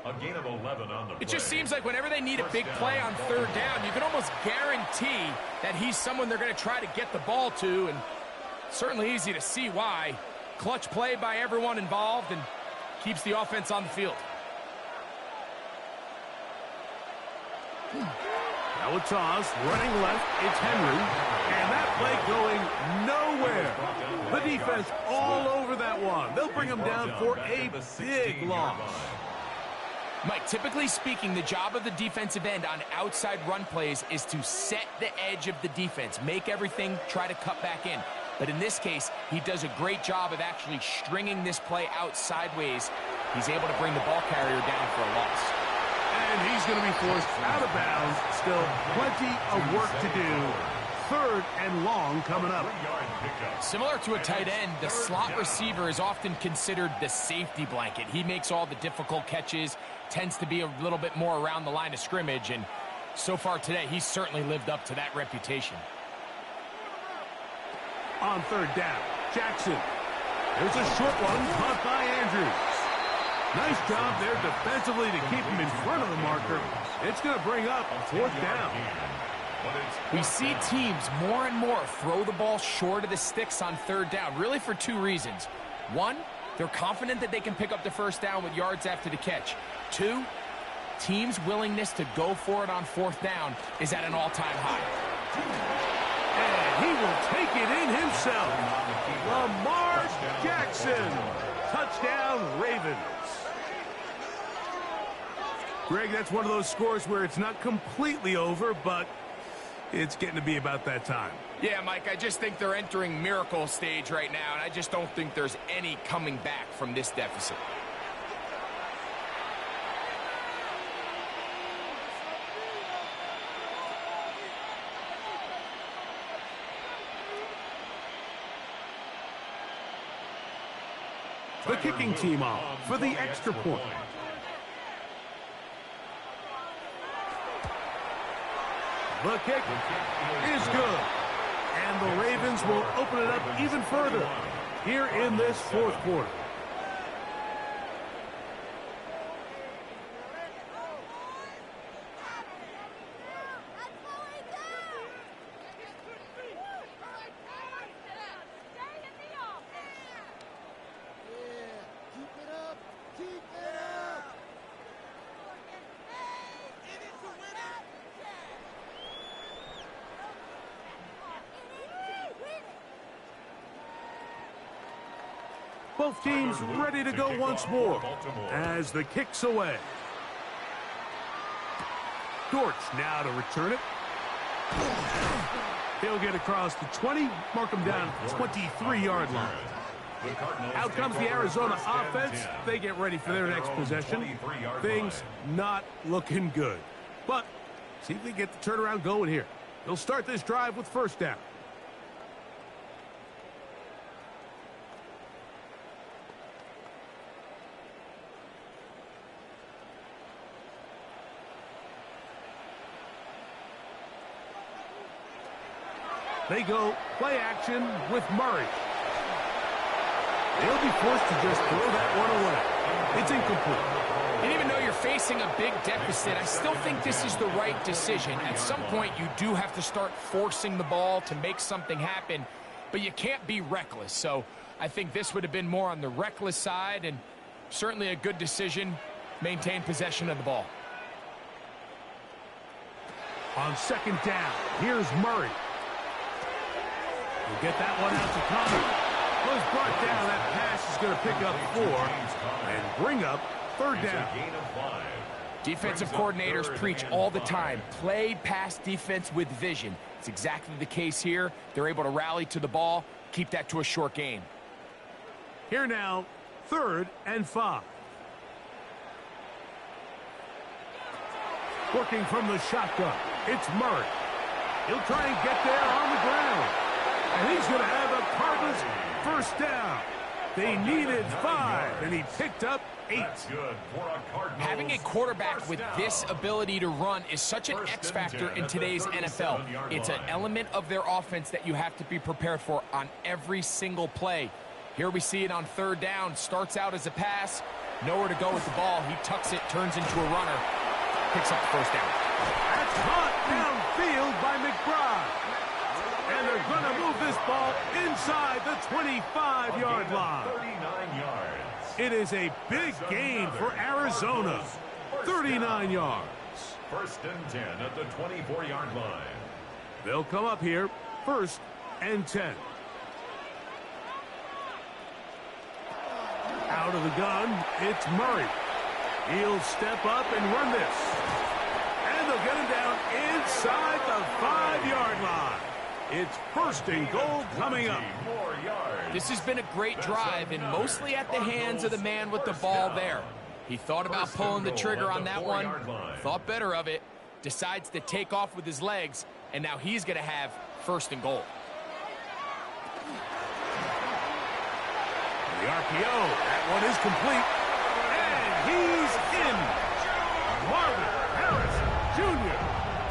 A gain of 11 on the play. It just seems like whenever they need a big play on 3rd down, you can almost guarantee that he's someone they're going to try to get the ball to, and certainly easy to see why. Clutch play by everyone involved and keeps the offense on the field. Now a toss, running left, it's Henry, and that play going nowhere. The defense all over that one. They'll bring him down for a big loss. Mike, typically speaking, the job of the defensive end on outside run plays is to set the edge of the defense, make everything try to cut back in. But in this case, he does a great job of actually stringing this play out sideways. He's able to bring the ball carrier down for a loss. And he's going to be forced out of bounds. Still plenty of work to do. 3rd and long coming up. Similar to a tight end, the slot receiver is often considered the safety blanket. He makes all the difficult catches, tends to be a little bit more around the line of scrimmage, and so far today, he's certainly lived up to that reputation. On 3rd down, Jackson. There's a short one caught by Andrews. Nice job there defensively to keep him in front of the marker. It's going to bring up 4th down. We see teams more and more throw the ball short of the sticks on 3rd down, really for 2 reasons. 1, they're confident that they can pick up the first down with yards after the catch. 2, team's willingness to go for it on fourth down is at an all-time high. And he will take it in himself. Lamar Jackson. Touchdown, Ravens. Greg, that's one of those scores where it's not completely over, but it's getting to be about that time. Yeah, Mike, I just think they're entering miracle stage right now, and I just don't think there's any coming back from this deficit. The kicking team off for the extra point. The kick is good. And the Ravens will open it up even further here in this fourth quarter. Both teams ready to go once more as the kick's away. Dortch now to return it. He'll get across the 20, mark him down at the 23-yard line. Out comes the Arizona offense. They get ready for their next possession. Things not looking good. But see if they get the turnaround going here. They'll start this drive with first down. They go play action with Murray. They'll be forced to just throw that one away. It's incomplete. And even though you're facing a big deficit, I still think this is the right decision. At some point, you do have to start forcing the ball to make something happen, but you can't be reckless. So I think this would have been more on the reckless side, and certainly a good decision. Maintain possession of the ball. On second down, here's Murray. We'll get that one out to Connor. Was brought down. That pass is going to pick up 4 and bring up third down. Defensive coordinators preach all the time. Play pass defense with vision. It's exactly the case here. They're able to rally to the ball, keep that to a short gain. Here now, 3rd and 5. Working from the shotgun, it's Murray. He'll try and get there on the ground. And he's going to have a Cardinals first down. They needed 5, and he picked up 8. Having a quarterback with this ability to run is such an X factor in today's NFL. It's an element of their offense that you have to be prepared for on every single play. Here we see it on 3rd down. Starts out as a pass. Nowhere to go with the ball. He tucks it, turns into a runner. Picks up the first down. That's caught downfield by McBride. And they're going to move this ball inside the 25-yard line. 39 yards. It is a big gain for Arizona. 39 yards. 1st and 10 at the 24-yard line. They'll come up here, 1st and 10. Out of the gun, it's Murray. He'll step up and run this. And they'll get him down inside the 5-yard line. It's 1st and goal coming up. This has been a great drive, and mostly at the hands of the man with the ball there. He thought about pulling the trigger on that one, thought better of it, decides to take off with his legs, and now he's going to have 1st and goal. The RPO, that one is complete. And he's in. Marvin Harrison Jr.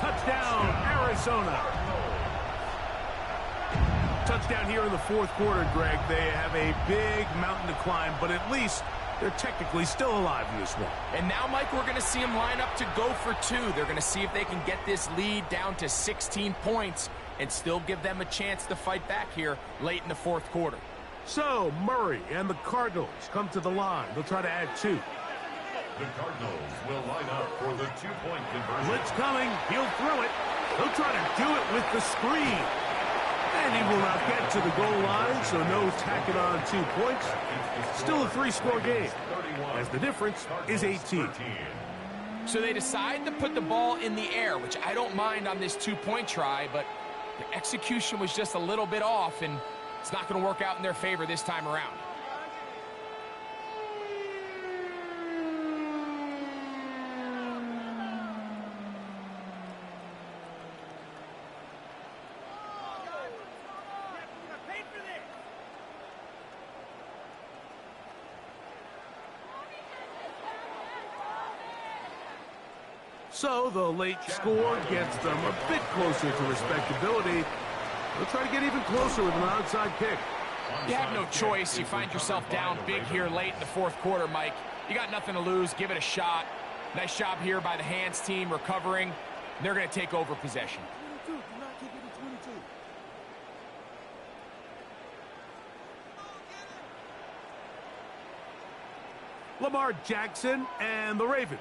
Touchdown, Arizona. Touchdown here in the 4th quarter, Greg. They have a big mountain to climb, but at least they're technically still alive in this one. And now, Mike, we're going to see them line up to go for 2. They're going to see if they can get this lead down to 16 points and still give them a chance to fight back here late in the 4th quarter. So, Murray and the Cardinals come to the line. They'll try to add 2. The Cardinals will line up for the two-point conversion. Blitz coming. He'll throw it. He'll try to do it with the screen. And he will not get to the goal line, so no tacking on 2 points. Still a 3-score game, as the difference is 18. So they decide to put the ball in the air, which I don't mind on this 2-point try, but the execution was just a little bit off, and it's not going to work out in their favor this time around. So the late score gets them a bit closer to respectability. They'll try to get even closer with an onside kick. You have no choice. You find yourself down big here late in the fourth quarter, Mike. You got nothing to lose. Give it a shot. Nice job here by the hands team recovering. They're going to take over possession. Lamar Jackson and the Ravens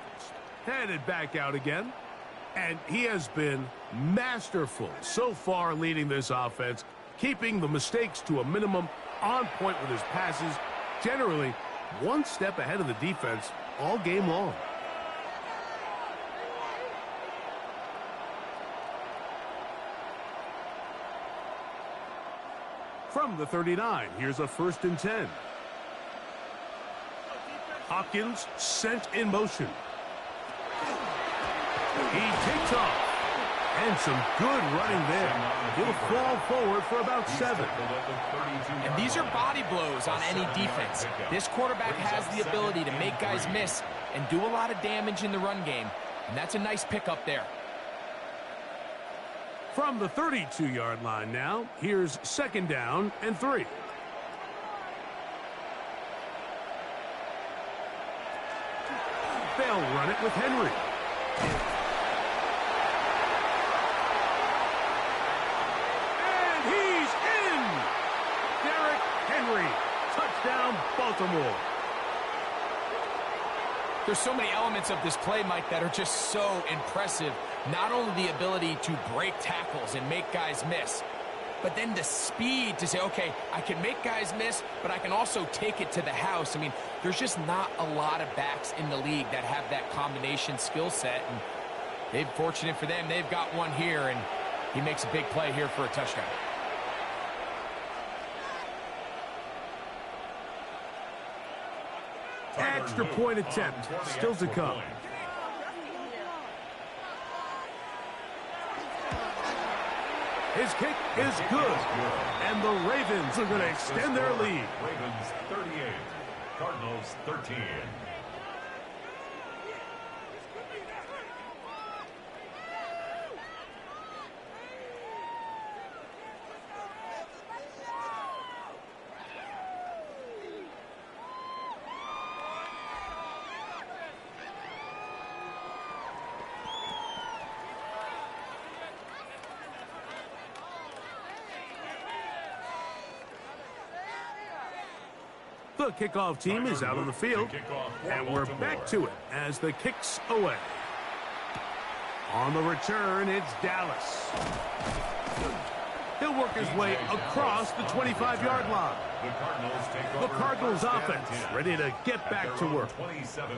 headed back out again. And he has been masterful so far leading this offense, keeping the mistakes to a minimum, on point with his passes, generally one step ahead of the defense all game long. From the 39, here's a 1st and 10. Hopkins sent in motion. He takes off. And some good running there. He'll fall forward for about 7. And these are body blows on any defense. This quarterback has the ability to make guys miss and do a lot of damage in the run game. And that's a nice pickup there. From the 32-yard line now, here's 2nd down and 3. They'll run it with Henry. And he's in! Derrick Henry. Touchdown, Baltimore. There's so many elements of this play, Mike, that are just so impressive. Not only the ability to break tackles and make guys miss, but then the speed to say, okay, I can make guys miss, but I can also take it to the house. I mean, there's just not a lot of backs in the league that have that combination skill set. And fortunate for them, they've got one here, and he makes a big play here for a touchdown. Extra point attempt still to come. His kick is good, and the Ravens are going to extend their lead. Ravens 38, Cardinals 13. The kickoff team is out on the field, and we're back to it as the kick's away. On the return, it's Dallas. He'll work his way across the 25-yard line. The Cardinals offense ready to get back to work.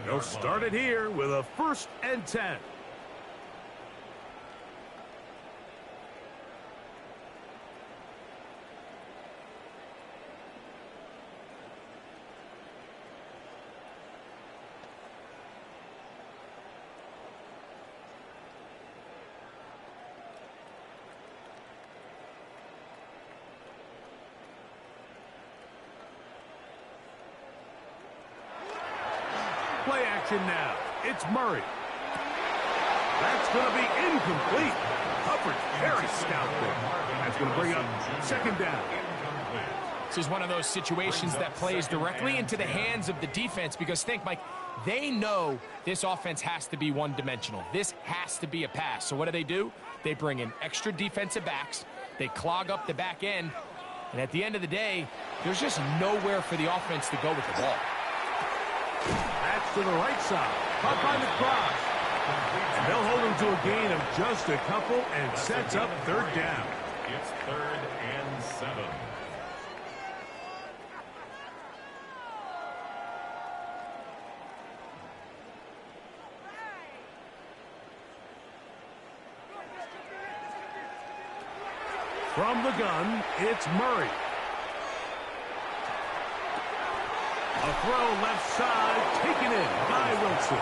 They'll start it here with a 1st and 10. Play action now. It's Murray. That's going to be incomplete. Hubbard very stout there. That's going to bring up 2nd down. This is one of those situations that plays directly into the hands of the defense because think, Mike, they know this offense has to be one-dimensional. This has to be a pass. So what do? They bring in extra defensive backs. They clog up the back end. And at the end of the day, there's just nowhere for the offense to go with the ball. That's to the right side. Up on the cross. And they'll hold him to a gain of just a couple and sets up third down. It's 3rd and 7. From the gun, it's Murray. A throw left side, taken in by Wilson.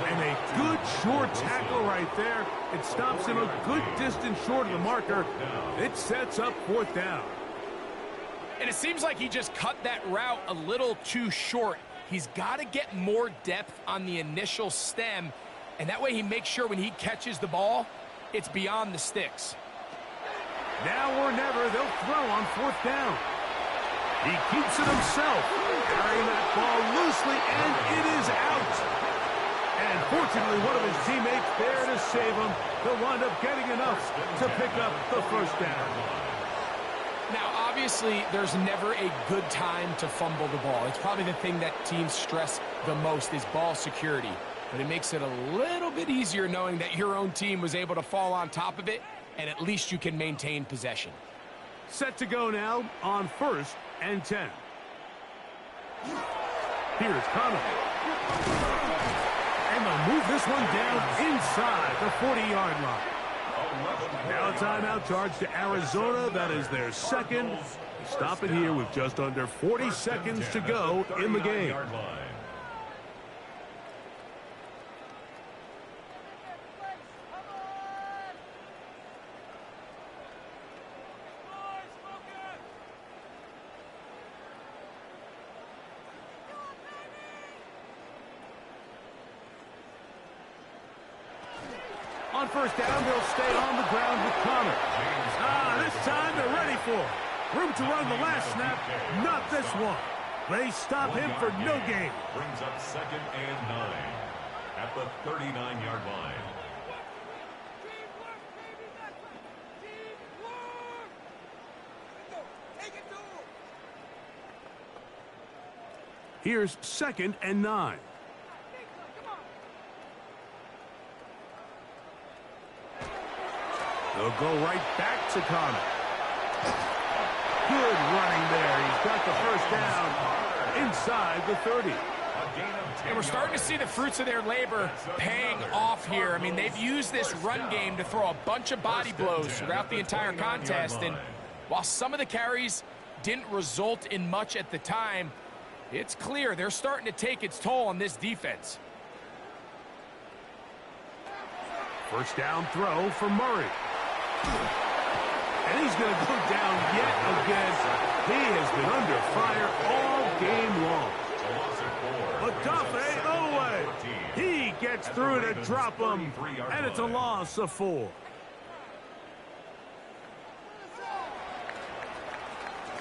And a good short tackle right there. It stops him a good distance short of the marker. It sets up 4th down. And it seems like he just cut that route a little too short. He's got to get more depth on the initial stem, and that way he makes sure when he catches the ball, it's beyond the sticks. Now or never, they'll throw on 4th down. He keeps it himself, carrying that ball loosely, and it is out. And fortunately, one of his teammates there to save him. He'll wind up getting enough to pick up the 1st down. Now, obviously, there's never a good time to fumble the ball. It's probably the thing that teams stress the most is ball security. But it makes it a little bit easier knowing that your own team was able to fall on top of it, and at least you can maintain possession. Set to go now on 1st and 10. Here's Connor. And they'll move this one down inside the 40-yard line. Now a timeout charge to Arizona. That is their 2nd. Stop it here with just under 40 seconds to go in the game. On 1st down, they'll stay on the ground with Connor. This time they're ready for it. Room to run the last snap, not this one. They stop him for no gain. Brings up 2nd and 9 at the 39-yard line. Here's 2nd and 9. They'll go right back to Connor. Good running there. He's got the 1st down inside the 30. And we're starting to see the fruits of their labor paying off here. I mean, they've used this run game to throw a bunch of body blows throughout the entire contest. And while some of the carries didn't result in much at the time, it's clear they're starting to take its toll on this defense. 1st down throw for Murray. And he's going to go down yet again. He has been under fire all game long. But Duffy, he gets through to drop him, and it's a loss of 4.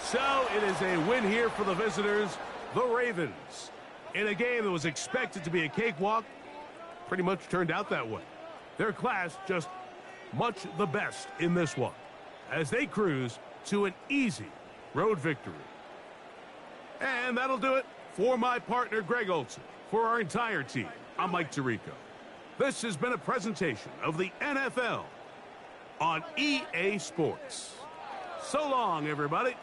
So it is a win here for the visitors, the Ravens. In a game that was expected to be a cakewalk, pretty much turned out that way. Their class just much the best in this one as they cruise to an easy road victory. And that'll do it for my partner Greg Olson. For our entire team, I'm Mike Tirico. This has been a presentation of the NFL on EA Sports. So long, everybody.